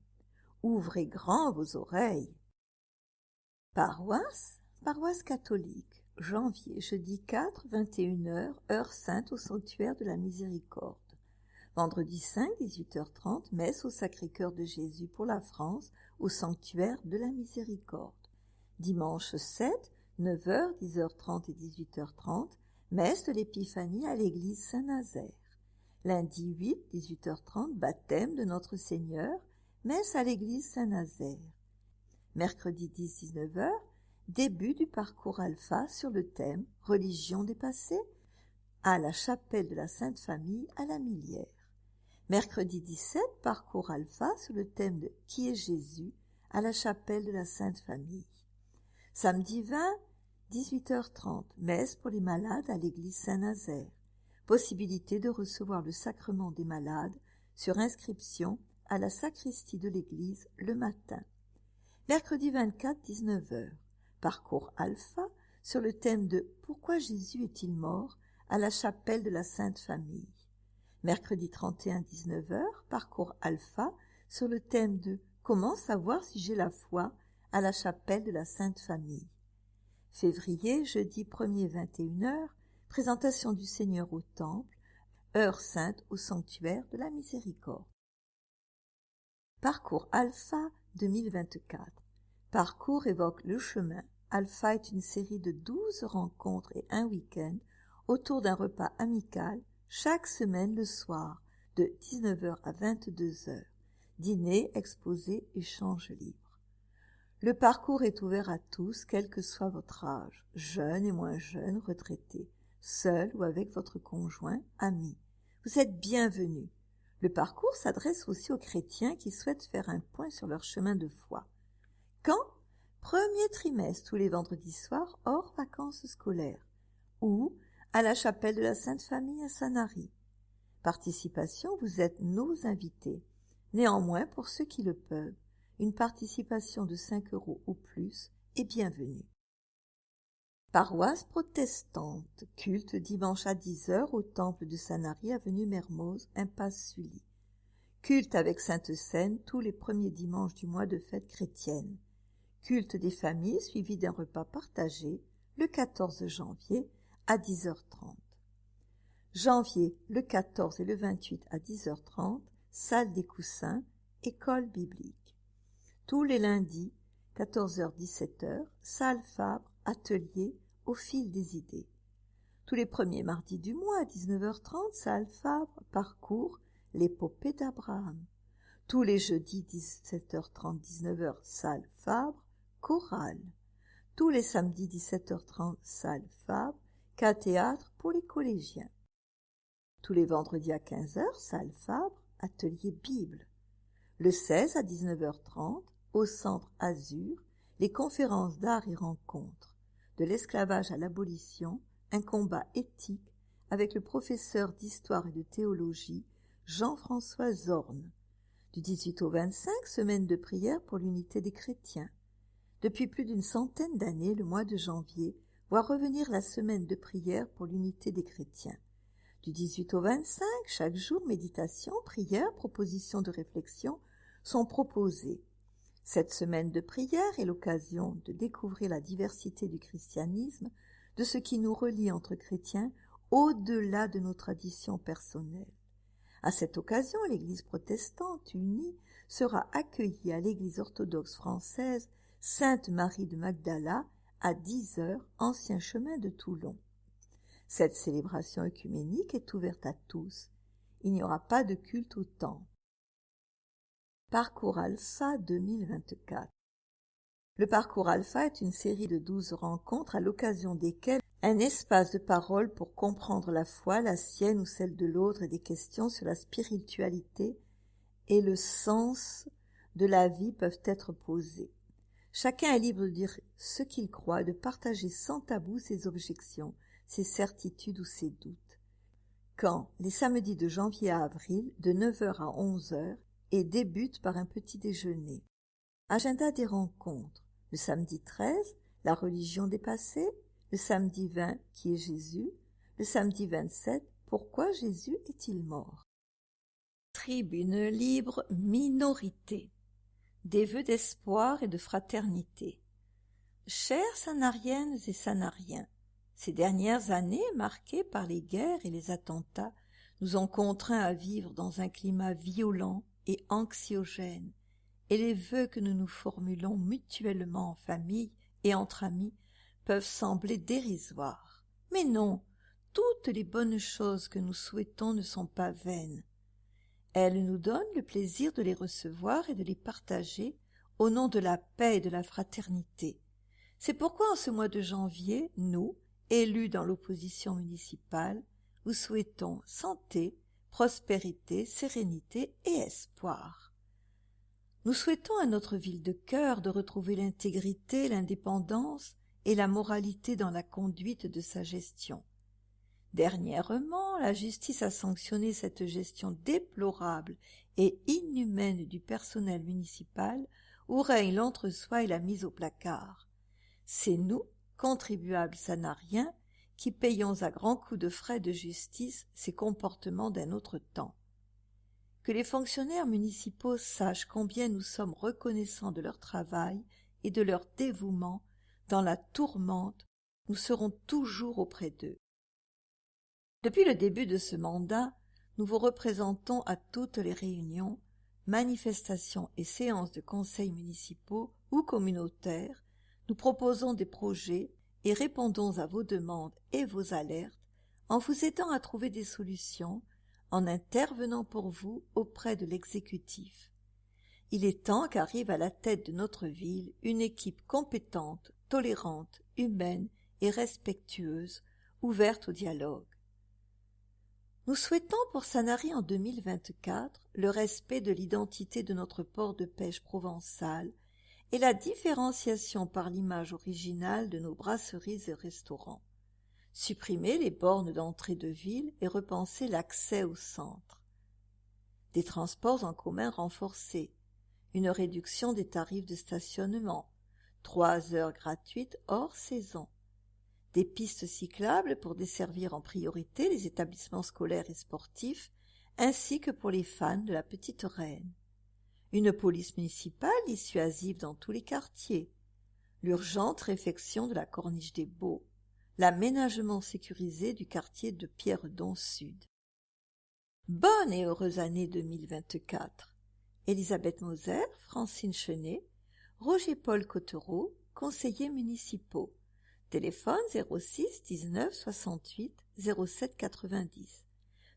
[SPEAKER 2] Ouvrez grand vos oreilles. Paroisse catholique, janvier, jeudi 4, 21h, heure sainte au sanctuaire de la Miséricorde. Vendredi 5, 18h30, messe au Sacré-Cœur de Jésus pour la France, au sanctuaire de la Miséricorde. Dimanche 7, 9h, 10h30 et 18h30, messe de l'Épiphanie à l'église Saint-Nazaire. Lundi 8, 18h30, baptême de Notre Seigneur, messe à l'église Saint-Nazaire. Mercredi 10, 19h, début du parcours alpha sur le thème « Religion dépassée » à la chapelle de la Sainte Famille à la Millière. Mercredi 17, parcours alpha sur le thème de « Qui est Jésus » à la chapelle de la Sainte Famille. Samedi 20, 18h30, messe pour les malades à l'église Saint-Nazaire. Possibilité de recevoir le sacrement des malades sur inscription à la sacristie de l'église le matin. Mercredi 24, 19h, parcours alpha sur le thème de « Pourquoi Jésus est-il mort ?» à la chapelle de la Sainte Famille. Mercredi 31, 19h, parcours alpha sur le thème de « Comment savoir si j'ai la foi ?» à la chapelle de la Sainte Famille. Février, jeudi 1er, 21h, présentation du Seigneur au Temple, heure sainte au sanctuaire de la Miséricorde. Parcours Alpha 2024. Parcours évoque le chemin. Alpha est une série de 12 rencontres et un week-end autour d'un repas amical chaque semaine le soir de 19h à 22h. Dîner, exposé, échange libre. Le parcours est ouvert à tous, quel que soit votre âge, jeune et moins jeune, retraité, seul ou avec votre conjoint, ami. Vous êtes bienvenus. Le parcours s'adresse aussi aux chrétiens qui souhaitent faire un point sur leur chemin de foi. Quand ? Premier trimestre, tous les vendredis soirs, hors vacances scolaires. Ou à la chapelle de la Sainte Famille à Sanary. Participation, vous êtes nos invités. Néanmoins, pour ceux qui le peuvent, une participation de 5 € ou plus est bienvenue. Paroisse protestante, culte dimanche à 10h au temple de Sanary, avenue Mermoz, impasse Sully. Culte avec Sainte Seine tous les premiers dimanches du mois de fête chrétienne. Culte des familles suivi d'un repas partagé le 14 janvier à 10h30. Janvier, le 14 et le 28 à 10h30, salle des Coussins, école biblique. Tous les lundis, 14h-17h, salle Fabre, atelier au fil des idées. Tous les premiers mardis du mois à 19h30, salle Fabre, parcours, l'épopée d'Abraham. Tous les jeudis 17h30-19h, salle Fabre, chorale. Tous les samedis 17h30, salle Fabre, cas théâtre pour les collégiens. Tous les vendredis à 15h, salle Fabre, atelier Bible. Le 16 à 19h30, au centre Azur, les conférences d'art et rencontres. De l'esclavage à l'abolition, un combat éthique avec le professeur d'histoire et de théologie Jean-François Zorn. Du 18 au 25, semaine de prière pour l'unité des chrétiens. Depuis plus d'une centaine d'années, le mois de janvier voit revenir la semaine de prière pour l'unité des chrétiens. Du 18 au 25, chaque jour, méditation, prière, propositions de réflexion sont proposées. Cette semaine de prière est l'occasion de découvrir la diversité du christianisme, de ce qui nous relie entre chrétiens au-delà de nos traditions personnelles. À cette occasion, l'Église protestante unie sera accueillie à l'Église orthodoxe française Sainte-Marie de Magdala à 10 heures, ancien chemin de Toulon. Cette célébration œcuménique est ouverte à tous. Il n'y aura pas de culte au temple. Parcours Alpha 2024. Le Parcours Alpha est une série de 12 rencontres à l'occasion desquelles un espace de parole pour comprendre la foi, la sienne ou celle de l'autre, et des questions sur la spiritualité et le sens de la vie peuvent être posées. Chacun est libre de dire ce qu'il croit, de partager sans tabou ses objections, ses certitudes ou ses doutes. Quand les samedis de janvier à avril, de 9h à 11h, et débute par un petit déjeuner. Agenda des rencontres. Le samedi 13, la religion dépassée. Le samedi 20, qui est Jésus. Le samedi 27, pourquoi Jésus est-il mort? Tribune libre, minorité. Des vœux d'espoir et de fraternité. Chères Sanariennes et Sanariens, ces dernières années, marquées par les guerres et les attentats, nous ont contraints à vivre dans un climat violent et anxiogène, et les vœux que nous nous formulons mutuellement en famille et entre amis peuvent sembler dérisoires. Mais non, toutes les bonnes choses que nous souhaitons ne sont pas vaines. Elles nous donnent le plaisir de les recevoir et de les partager au nom de la paix et de la fraternité. C'est pourquoi en ce mois de janvier, nous, élus dans l'opposition municipale, vous souhaitons santé, prospérité, sérénité et espoir. Nous souhaitons à notre ville de cœur de retrouver l'intégrité, l'indépendance et la moralité dans la conduite de sa gestion. Dernièrement, la justice a sanctionné cette gestion déplorable et inhumaine du personnel municipal où règne l'entre-soi et la mise au placard. C'est nous, contribuables sanariens, qui payons à grands coups de frais de justice ces comportements d'un autre temps. Que les fonctionnaires municipaux sachent combien nous sommes reconnaissants de leur travail et de leur dévouement dans la tourmente, nous serons toujours auprès d'eux. Depuis le début de ce mandat, nous vous représentons à toutes les réunions, manifestations et séances de conseils municipaux ou communautaires, nous proposons des projets et répondons à vos demandes et vos alertes en vous aidant à trouver des solutions, en intervenant pour vous auprès de l'exécutif. Il est temps qu'arrive à la tête de notre ville une équipe compétente, tolérante, humaine et respectueuse, ouverte au dialogue. Nous souhaitons pour Sanary en 2024 le respect de l'identité de notre port de pêche provençal et la différenciation par l'image originale de nos brasseries et restaurants. Supprimer les bornes d'entrée de ville et repenser l'accès au centre. Des transports en commun renforcés, une réduction des tarifs de stationnement, 3 heures gratuites hors saison, des pistes cyclables pour desservir en priorité les établissements scolaires et sportifs, ainsi que pour les fans de la Petite Reine, une police municipale dissuasive dans tous les quartiers, l'urgente réfection de la corniche des Baux, l'aménagement sécurisé du quartier de Pierredon Sud. Bonne et heureuse année 2024. Elisabeth Moser, Francine Chenet, Roger-Paul Cottereau, conseillers municipaux. Téléphone 06 19 68 07 90.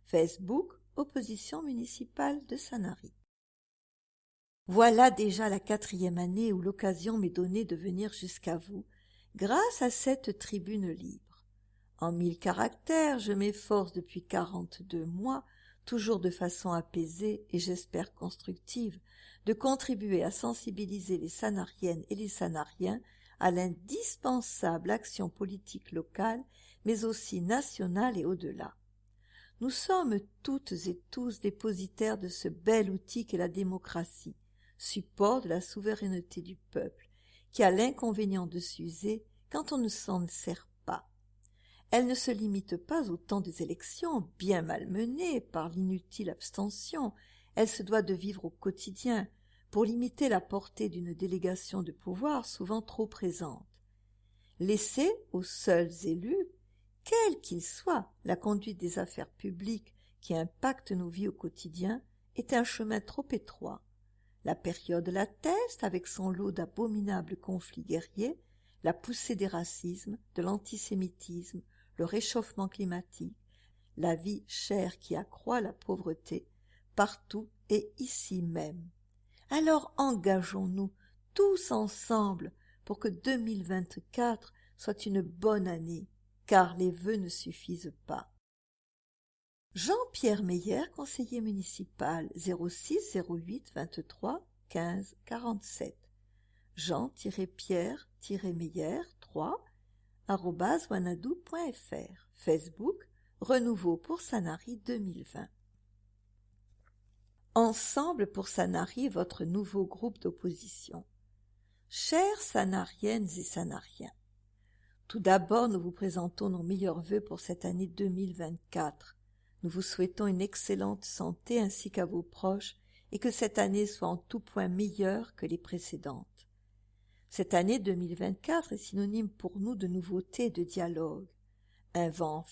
[SPEAKER 2] Facebook Opposition municipale de Sanary. Voilà déjà la 4e année où l'occasion m'est donnée de venir jusqu'à vous, grâce à cette tribune libre. En 1000 caractères, je m'efforce depuis 42 mois, toujours de façon apaisée et j'espère constructive, de contribuer à sensibiliser les Sanariennes et les Sanariens à l'indispensable action politique locale, mais aussi nationale et au-delà. Nous sommes toutes et tous dépositaires de ce bel outil qu'est la démocratie, support de la souveraineté du peuple, qui a l'inconvénient de s'user quand on ne s'en sert pas. Elle ne se limite pas au temps des élections, bien malmenées par l'inutile abstention. Elle se doit de vivre au quotidien, pour limiter la portée d'une délégation de pouvoir souvent trop présente. Laisser aux seuls élus, quel qu'il soit, la conduite des affaires publiques qui impactent nos vies au quotidien, est un chemin trop étroit. La période l'atteste avec son lot d'abominables conflits guerriers, la poussée des racismes, de l'antisémitisme, le réchauffement climatique, la vie chère qui accroît la pauvreté, partout et ici même. Alors engageons-nous tous ensemble pour que 2024 soit une bonne année, car les vœux ne suffisent pas. Jean-Pierre Meyer, conseiller municipal, 06 08 23 15 47. Jean-Pierre-Meyer 3 @wanadoo.fr. Facebook, Renouveau pour Sanary 2020. Ensemble pour Sanary, votre nouveau groupe d'opposition. Chères Sanariennes et Sanariens, tout d'abord nous vous présentons nos meilleurs vœux pour cette année 2024. Nous vous souhaitons une excellente santé ainsi qu'à vos proches et que cette année soit en tout point meilleure que les précédentes. Cette année 2024 est synonyme pour nous de nouveauté et de dialogue. Un vent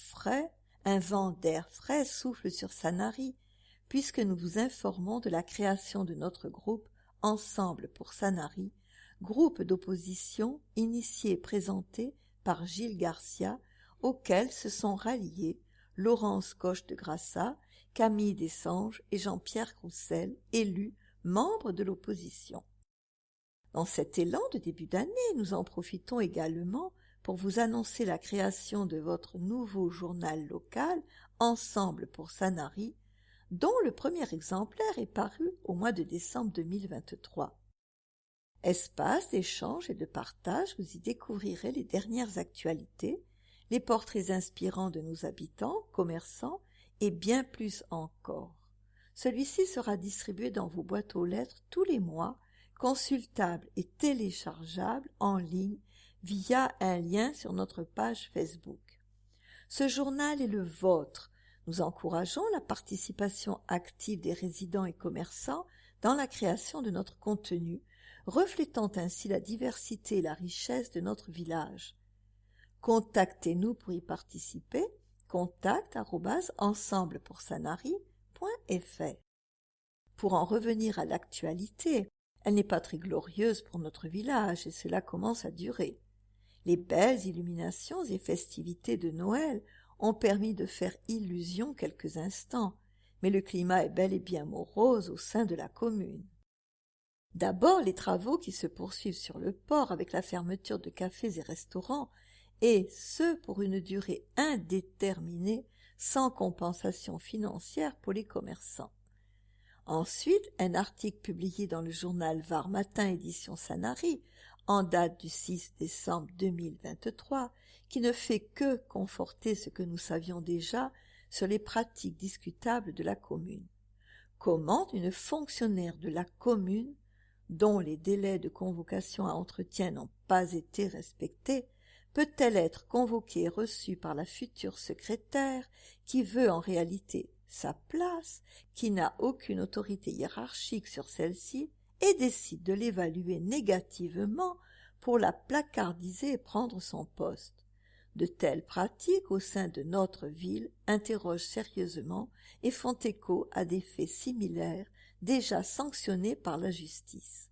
[SPEAKER 2] d'air frais souffle sur Sanary, puisque nous vous informons de la création de notre groupe Ensemble pour Sanary, groupe d'opposition initié et présenté par Gilles Garcia, auquel se sont ralliés Laurence Coche de Grassat, Camille Dessanges et Jean-Pierre Roussel, élus membres de l'opposition. Dans cet élan de début d'année, nous en profitons également pour vous annoncer la création de votre nouveau journal local Ensemble pour Sanary, dont le premier exemplaire est paru au mois de décembre 2023. Espace d'échange et de partage, vous y découvrirez les dernières actualités, les portraits inspirants de nos habitants, commerçants et bien plus encore. Celui-ci sera distribué dans vos boîtes aux lettres tous les mois, consultable et téléchargeable en ligne via un lien sur notre page Facebook. Ce journal est le vôtre. Nous encourageons la participation active des résidents et commerçants dans la création de notre contenu, reflétant ainsi la diversité et la richesse de notre village. Contactez-nous pour y participer, contact@ensemblepoursanary.fr. Pour en revenir à l'actualité, elle n'est pas très glorieuse pour notre village et cela commence à durer. Les belles illuminations et festivités de Noël ont permis de faire illusion quelques instants, mais le climat est bel et bien morose au sein de la commune. D'abord, les travaux qui se poursuivent sur le port avec la fermeture de cafés et restaurants, et ce pour une durée indéterminée sans compensation financière pour les commerçants. Ensuite, un article publié dans le journal Var Matin édition Sanary, en date du 6 décembre 2023, qui ne fait que conforter ce que nous savions déjà sur les pratiques discutables de la commune. Comment une fonctionnaire de la commune, dont les délais de convocation à entretien n'ont pas été respectés, peut-elle être convoquée et reçue par la future secrétaire qui veut en réalité sa place, qui n'a aucune autorité hiérarchique sur celle-ci et décide de l'évaluer négativement pour la placardiser et prendre son poste. De telles pratiques au sein de notre ville interrogent sérieusement et font écho à des faits similaires déjà sanctionnés par la justice.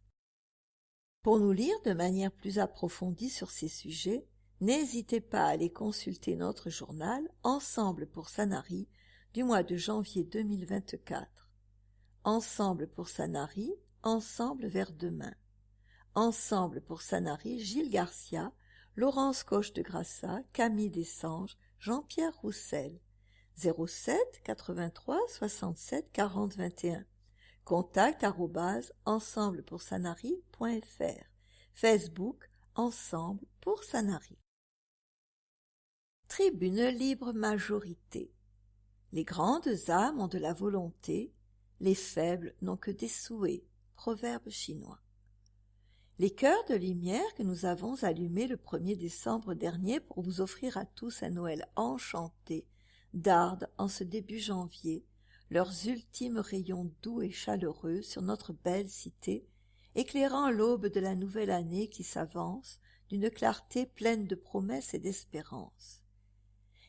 [SPEAKER 2] Pour nous lire de manière plus approfondie sur ces sujets, n'hésitez pas à aller consulter notre journal Ensemble pour Sanary du mois de janvier 2024. Ensemble pour Sanary, ensemble vers demain. Ensemble pour Sanary, Gilles Garcia, Laurence Coche de Grassat, Camille Dessanges, Jean-Pierre Roussel. 07 83 67 40 21. Contact @ensemblepoursanary.fr. Facebook Ensemble pour Sanary. Tribune libre majorité. Les grandes âmes ont de la volonté, les faibles n'ont que des souhaits. Proverbe chinois. Les cœurs de lumière que nous avons allumés le 1er décembre dernier pour vous offrir à tous un Noël enchanté dardent en ce début janvier leurs ultimes rayons doux et chaleureux sur notre belle cité, éclairant l'aube de la nouvelle année qui s'avance d'une clarté pleine de promesses et d'espérance.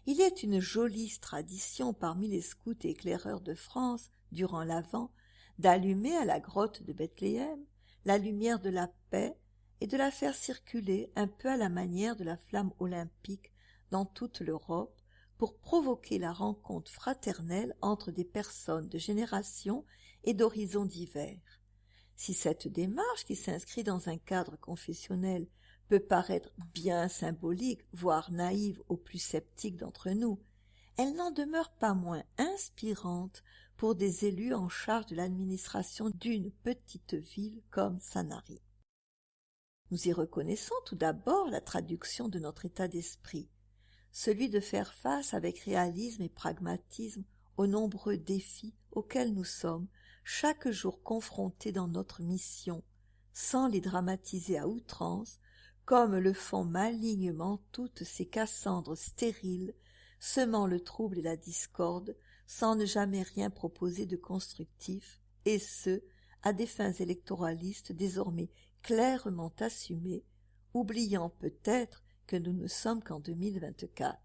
[SPEAKER 2] Il est une jolie tradition parmi les scouts et éclaireurs de France, durant l'Avent, d'allumer à la grotte de Bethléem la lumière de la paix et de la faire circuler un peu à la manière de la flamme olympique dans toute l'Europe pour provoquer la rencontre fraternelle entre des personnes de générations et d'horizons divers. Si cette démarche, qui s'inscrit dans un cadre confessionnel, peut paraître bien symbolique, voire naïve aux plus sceptiques d'entre nous, elle n'en demeure pas moins inspirante pour des élus en charge de l'administration d'une petite ville comme Sanary. Nous y reconnaissons tout d'abord la traduction de notre état d'esprit, celui de faire face avec réalisme et pragmatisme aux nombreux défis auxquels nous sommes chaque jour confrontés dans notre mission, sans les dramatiser à outrance, comme le font malignement toutes ces Cassandres stériles, semant le trouble et la discorde, sans ne jamais rien proposer de constructif, et ce, à des fins électoralistes désormais clairement assumées, oubliant peut-être que nous ne sommes qu'en 2024.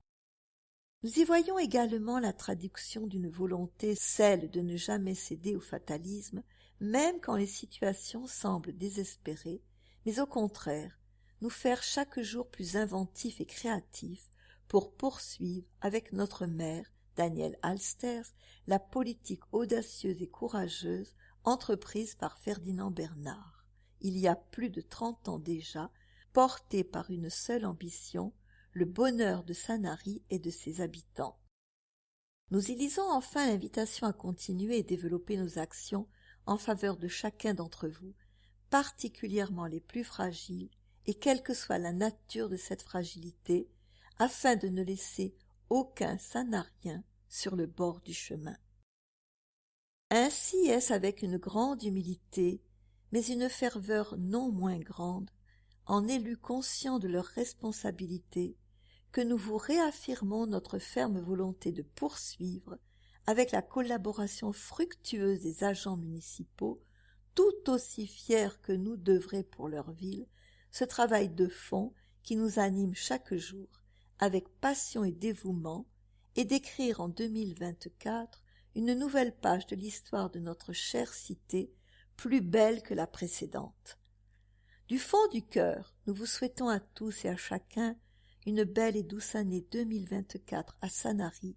[SPEAKER 2] Nous y voyons également la traduction d'une volonté, celle de ne jamais céder au fatalisme, même quand les situations semblent désespérées, mais au contraire, nous faire chaque jour plus inventifs et créatifs pour poursuivre avec notre maire, Daniel Alsters, la politique audacieuse et courageuse entreprise par Ferdinand Bernard, il y a plus de 30 ans déjà, portée par une seule ambition, le bonheur de Sanary et de ses habitants. Nous y lisons enfin l'invitation à continuer et développer nos actions en faveur de chacun d'entre vous, particulièrement les plus fragiles, et quelle que soit la nature de cette fragilité, afin de ne laisser aucun Sanarien sur le bord du chemin. Ainsi est-ce avec une grande humilité, mais une ferveur non moins grande, en élus conscients de leurs responsabilités, que nous vous réaffirmons notre ferme volonté de poursuivre, avec la collaboration fructueuse des agents municipaux, tout aussi fiers que nous d'œuvrer pour leur ville, ce travail de fond qui nous anime chaque jour, avec passion et dévouement, et d'écrire en 2024 une nouvelle page de l'histoire de notre chère cité, plus belle que la précédente. Du fond du cœur, nous vous souhaitons à tous et à chacun une belle et douce année 2024 à Sanary,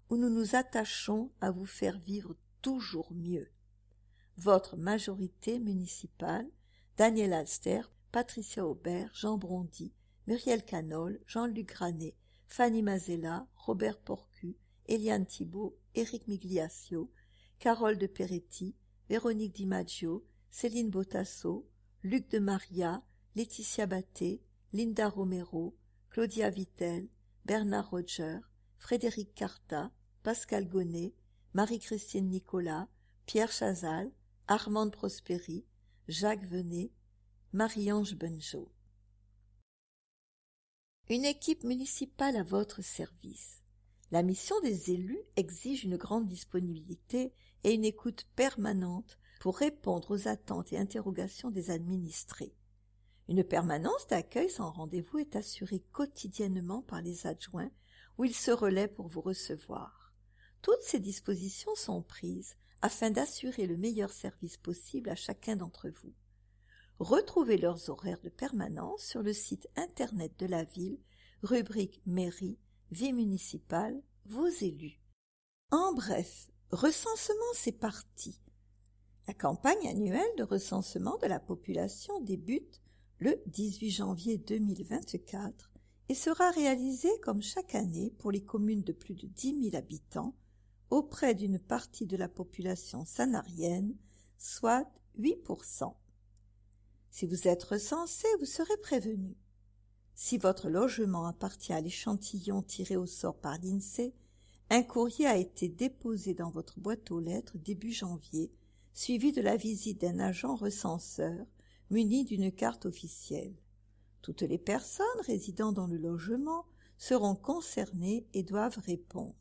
[SPEAKER 2] où nous nous attachons à vous faire vivre toujours mieux. Votre majorité municipale, Daniel Alster, Patricia Aubert, Jean Brondy, Muriel Canol, Jean-Luc Granet, Fanny Mazella, Robert Porcu, Eliane Thibault, Éric Migliaccio, Carole de Peretti, Véronique Di Maggio, Céline Botasso, Luc de Maria, Laetitia Batté, Linda Romero, Claudia Vittel, Bernard Roger, Frédéric Carta, Pascal Gonnet, Marie-Christine Nicolas, Pierre Chazal, Armande Prosperi, Jacques Venet, Marie-Ange Benjo. Une équipe municipale à votre service. La mission des élus exige une grande disponibilité et une écoute permanente pour répondre aux attentes et interrogations des administrés. Une permanence d'accueil sans rendez-vous est assurée quotidiennement par les adjoints où ils se relaient pour vous recevoir. Toutes ces dispositions sont prises afin d'assurer le meilleur service possible à chacun d'entre vous. Retrouvez leurs horaires de permanence sur le site internet de la ville, rubrique Mairie, Vie municipale, vos élus. En bref, recensement c'est parti. La campagne annuelle de recensement de la population débute le 18 janvier 2024 et sera réalisée comme chaque année pour les communes de plus de 10 000 habitants auprès d'une partie de la population sanarienne, soit 8%. Si vous êtes recensé, vous serez prévenu. Si votre logement appartient à l'échantillon tiré au sort par l'INSEE, Un courrier a été déposé dans votre boîte aux lettres début janvier, suivi de la visite d'un agent recenseur muni d'une carte officielle. Toutes les personnes résidant dans le logement seront concernées et doivent répondre.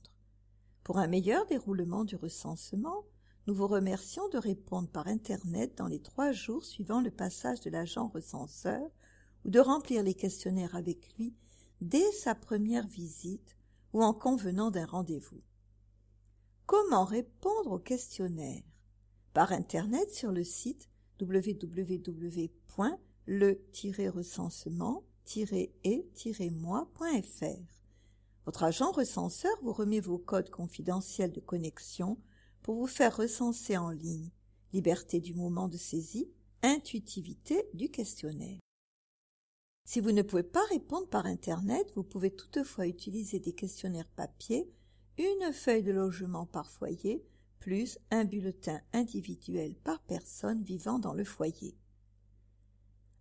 [SPEAKER 2] Pour un meilleur déroulement du recensement, nous vous remercions de répondre par Internet dans les 3 jours suivant le passage de l'agent recenseur ou de remplir les questionnaires avec lui dès sa première visite ou en convenant d'un rendez-vous. Comment répondre au questionnaire? Par Internet sur le site www.le-recensement-et-moi.fr. Votre agent recenseur vous remet vos codes confidentiels de connexion pour vous faire recenser en ligne. Liberté du moment de saisie, intuitivité du questionnaire. Si vous ne pouvez pas répondre par Internet, vous pouvez toutefois utiliser des questionnaires papier, une feuille de logement par foyer, plus un bulletin individuel par personne vivant dans le foyer.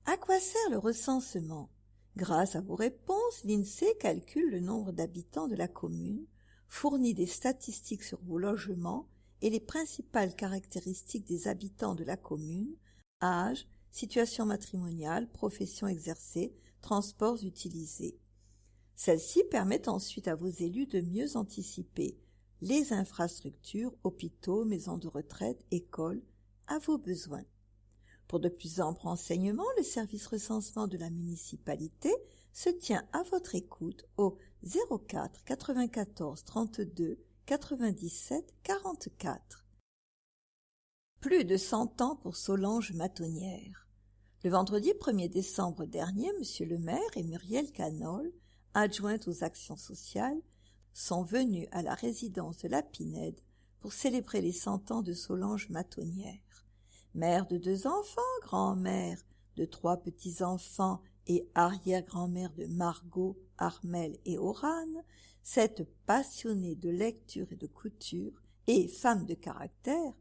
[SPEAKER 2] À quoi sert le recensement? Grâce à vos réponses, l'INSEE calcule le nombre d'habitants de la commune, fournit des statistiques sur vos logements et les principales caractéristiques des habitants de la commune, âge, situation matrimoniale, profession exercée, transports utilisés. Celles-ci permettent ensuite à vos élus de mieux anticiper les infrastructures, hôpitaux, maisons de retraite, écoles, à vos besoins. Pour de plus amples renseignements, le service recensement de la municipalité se tient à votre écoute au 04 94 32 97 44. Plus de 100 ans pour Solange Matonnière. Le vendredi 1er décembre dernier, M. le maire et Muriel Canol, adjointe aux actions sociales, sont venus à la résidence de la Pinède pour célébrer les 100 ans de Solange Matonnière. Mère de 2 enfants, grand-mère de 3 petits-enfants et arrière-grand-mère de Margot, Armel et Orane, cette passionnée de lecture et de couture et femme de caractère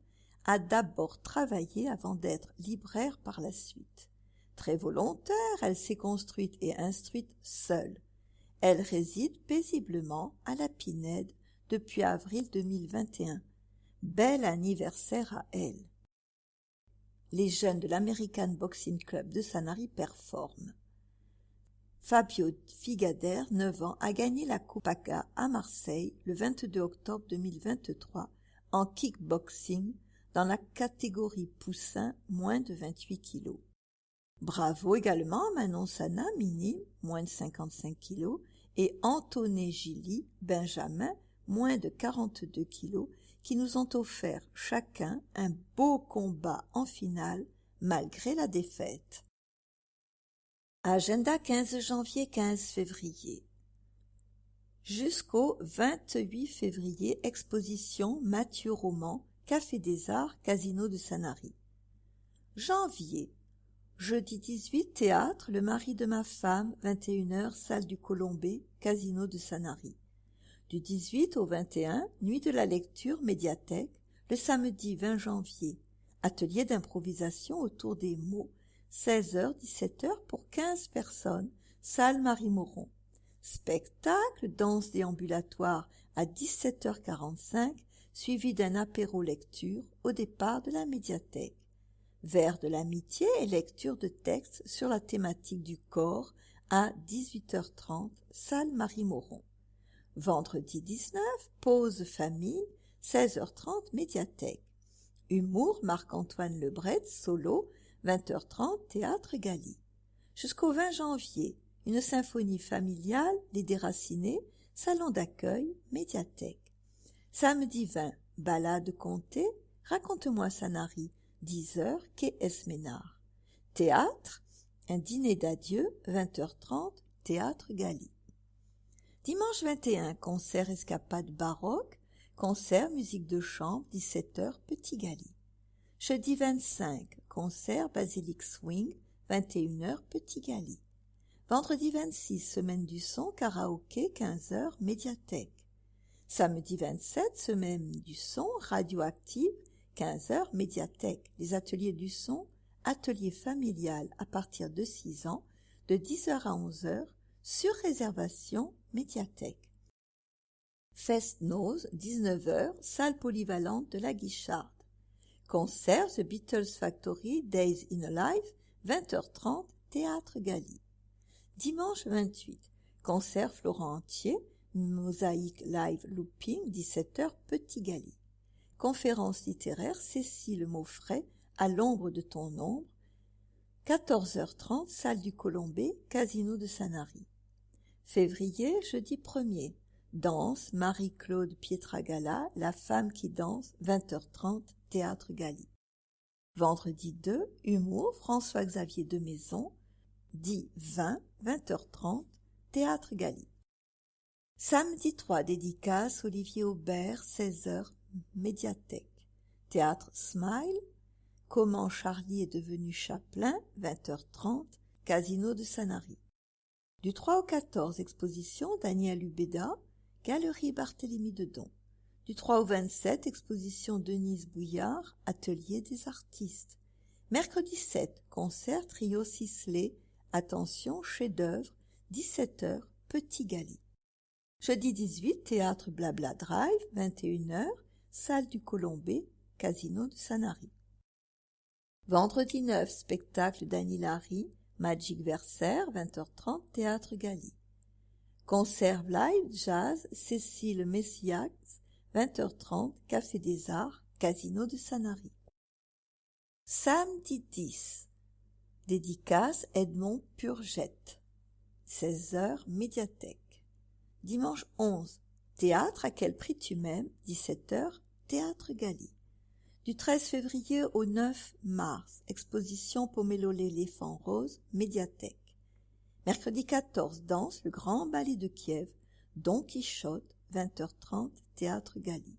[SPEAKER 2] a d'abord travaillé avant d'être libraire par la suite. Très volontaire, elle s'est construite et instruite seule. Elle réside paisiblement à la Pinède depuis avril 2021. Bel anniversaire à elle. Les jeunes de l'American Boxing Club de Sanary performent. Fabio Figader, 9 ans, a gagné la Coupe ACA à Marseille le 22 octobre 2023 en kickboxing dans la catégorie poussin moins de 28 kg. Bravo également à Manon Sana, minime, moins de 55 kg, et Antoné Gilly, Benjamin, moins de 42 kg, qui nous ont offert chacun un beau combat en finale malgré la défaite. Agenda 15 janvier 15 février. Jusqu'au 28 février, exposition Mathieu Roman, Café des Arts, Casino de Sanary. Janvier. Jeudi 18, théâtre, Le mari de ma femme, 21h, salle du Colombé, Casino de Sanary. Du 18 au 21, nuit de la lecture, médiathèque, le samedi 20 janvier. Atelier d'improvisation autour des mots, 16h-17h pour 15 personnes, salle Marie-Moron. Spectacle, danse déambulatoire à 17h45, suivi d'un apéro lecture au départ de la médiathèque. Vers de l'amitié et lecture de textes sur la thématique du corps à 18h30, salle Marie-Moron. Vendredi 19, pause famille, 16h30, médiathèque. Humour, Marc-Antoine Lebret, solo, 20h30, théâtre Galie. Jusqu'au 20 janvier, une symphonie familiale, Les Déracinés, salon d'accueil, médiathèque. Samedi 20, balade comté, Raconte-moi Sanary, 10h, quai Esménard. Théâtre, un dîner d'adieu, 20h30, théâtre Galie. Dimanche 21, concert escapade baroque, concert musique de chambre, 17h, Petit Galie. Jeudi 25, concert basilique swing, 21h, Petit Galie. Vendredi 26, semaine du son, karaoké, 15h, médiathèque. Samedi 27, semaine du son, radioactive, 15h, médiathèque. Les ateliers du son, atelier familial à partir de 6 ans, de 10h à 11h, sur réservation, médiathèque. Fest-Noz, 19h, salle polyvalente de la Guicharde. Concert The Beatles Factory, Days in a Life, 20h30, Théâtre Galie. Dimanche 28, concert Florent Entier, Mosaïque Live Looping, 17h, Petit Galie. Conférence littéraire Cécile Maufray, À l'ombre de ton ombre, 14h30, salle du Colombé, Casino de Sanary. Février, jeudi 1er, danse Marie-Claude Pietragala, La femme qui danse, 20h30, Théâtre Galie. Vendredi 2, humour François-Xavier de Maison, 10-20, 20h30, Théâtre Galie. Samedi 3, dédicace Olivier Aubert, 16h, Médiathèque. Théâtre Smile, Comment Charlie est devenu Chaplin, 20h30, Casino de Sanary. Du 3 au 14, exposition Daniel Hubeda, Galerie Barthélemy Dedon. Du 3 au 27, exposition Denise Bouillard, Atelier des artistes. Mercredi 7, concert Trio Sisley, Attention, chef-d'œuvre, 17h, Petit Galie. Jeudi 18, théâtre Blabla Drive, 21h, salle du Colombé, Casino de Sanary. Vendredi 9, spectacle d'Annie Larry, Magic Versaire, 20h30, théâtre Galie. Concert live, jazz, Cécile Messiac, 20h30, Café des Arts, Casino de Sanary. Samedi 10, dédicace Edmond Purgette, 16h, Médiathèque. Dimanche 11, théâtre À quel prix tu m'aimes, 17h, théâtre Galie. Du 13 février au 9 mars, exposition Pomelo l'éléphant rose, Médiathèque. Mercredi 14, danse Le Grand Ballet de Kiev, Don Quichotte, 20h30, théâtre Galie.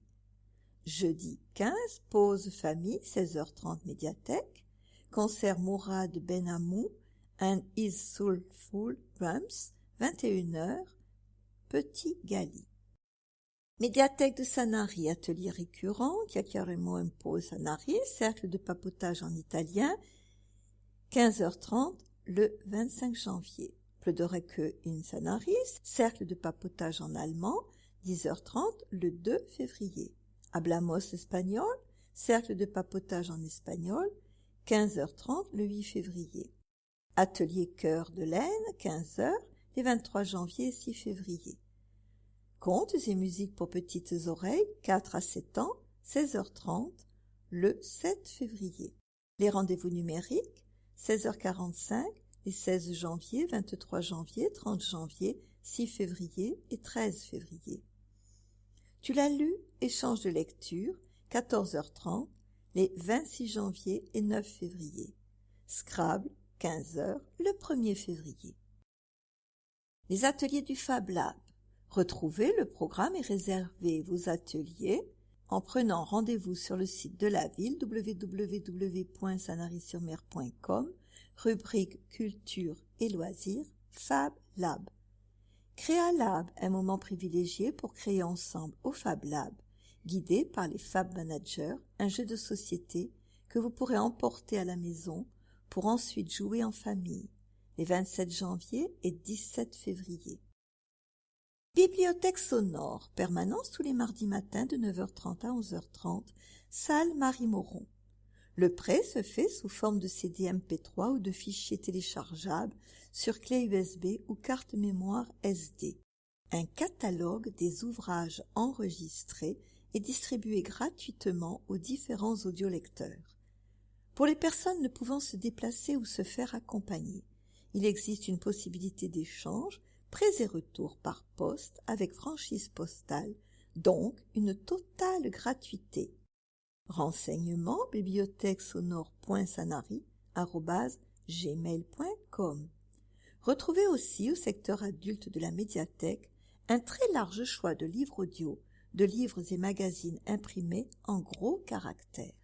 [SPEAKER 2] Jeudi 15, pause famille, 16h30, Médiathèque. Concert Mourad Benhamou and His Soulful Drums, 21h, Petit Galie. Médiathèque de Sanary, atelier récurrent, Chiacchieremo Impo Sanary, cercle de papotage en italien, 15h30, le 25 janvier. Pleuderecke in Sanary, cercle de papotage en allemand, 10h30, le 2 février. Hablamos espagnol, cercle de papotage en espagnol, 15h30, le 8 février. Atelier Cœur de laine, 15h, les 23 janvier et 6 février. Contes et musiques pour petites oreilles, 4 à 7 ans, 16h30, le 7 février. Les rendez-vous numériques, 16h45, les 16 janvier, 23 janvier, 30 janvier, 6 février et 13 février. Tu l'as lu, échange de lecture, 14h30, les 26 janvier et 9 février. Scrabble, 15h, le 1er février. Les ateliers du Fab Lab. Retrouvez le programme et réservez vos ateliers en prenant rendez-vous sur le site de la ville www.sanary-sur-mer.com, rubrique Culture et loisirs, Fab Lab. Créa Lab, un moment privilégié pour créer ensemble au Fab Lab, guidé par les Fab Managers, un jeu de société que vous pourrez emporter à la maison pour ensuite jouer en famille, les 27 janvier et 17 février. Bibliothèque sonore, permanence tous les mardis matins de 9h30 à 11h30, salle Marie-Moron. Le prêt se fait sous forme de CD MP3 ou de fichiers téléchargeables sur clé USB ou carte mémoire SD. Un catalogue des ouvrages enregistrés est distribué gratuitement aux différents audiolecteurs. Pour les personnes ne pouvant se déplacer ou se faire accompagner, il existe une possibilité d'échange, prêts et retours par poste avec franchise postale, donc une totale gratuité. Renseignements bibliothèquesonore.sanary@gmail.com. Retrouvez aussi au secteur adulte de la médiathèque un très large choix de livres audio, de livres et magazines imprimés en gros caractères.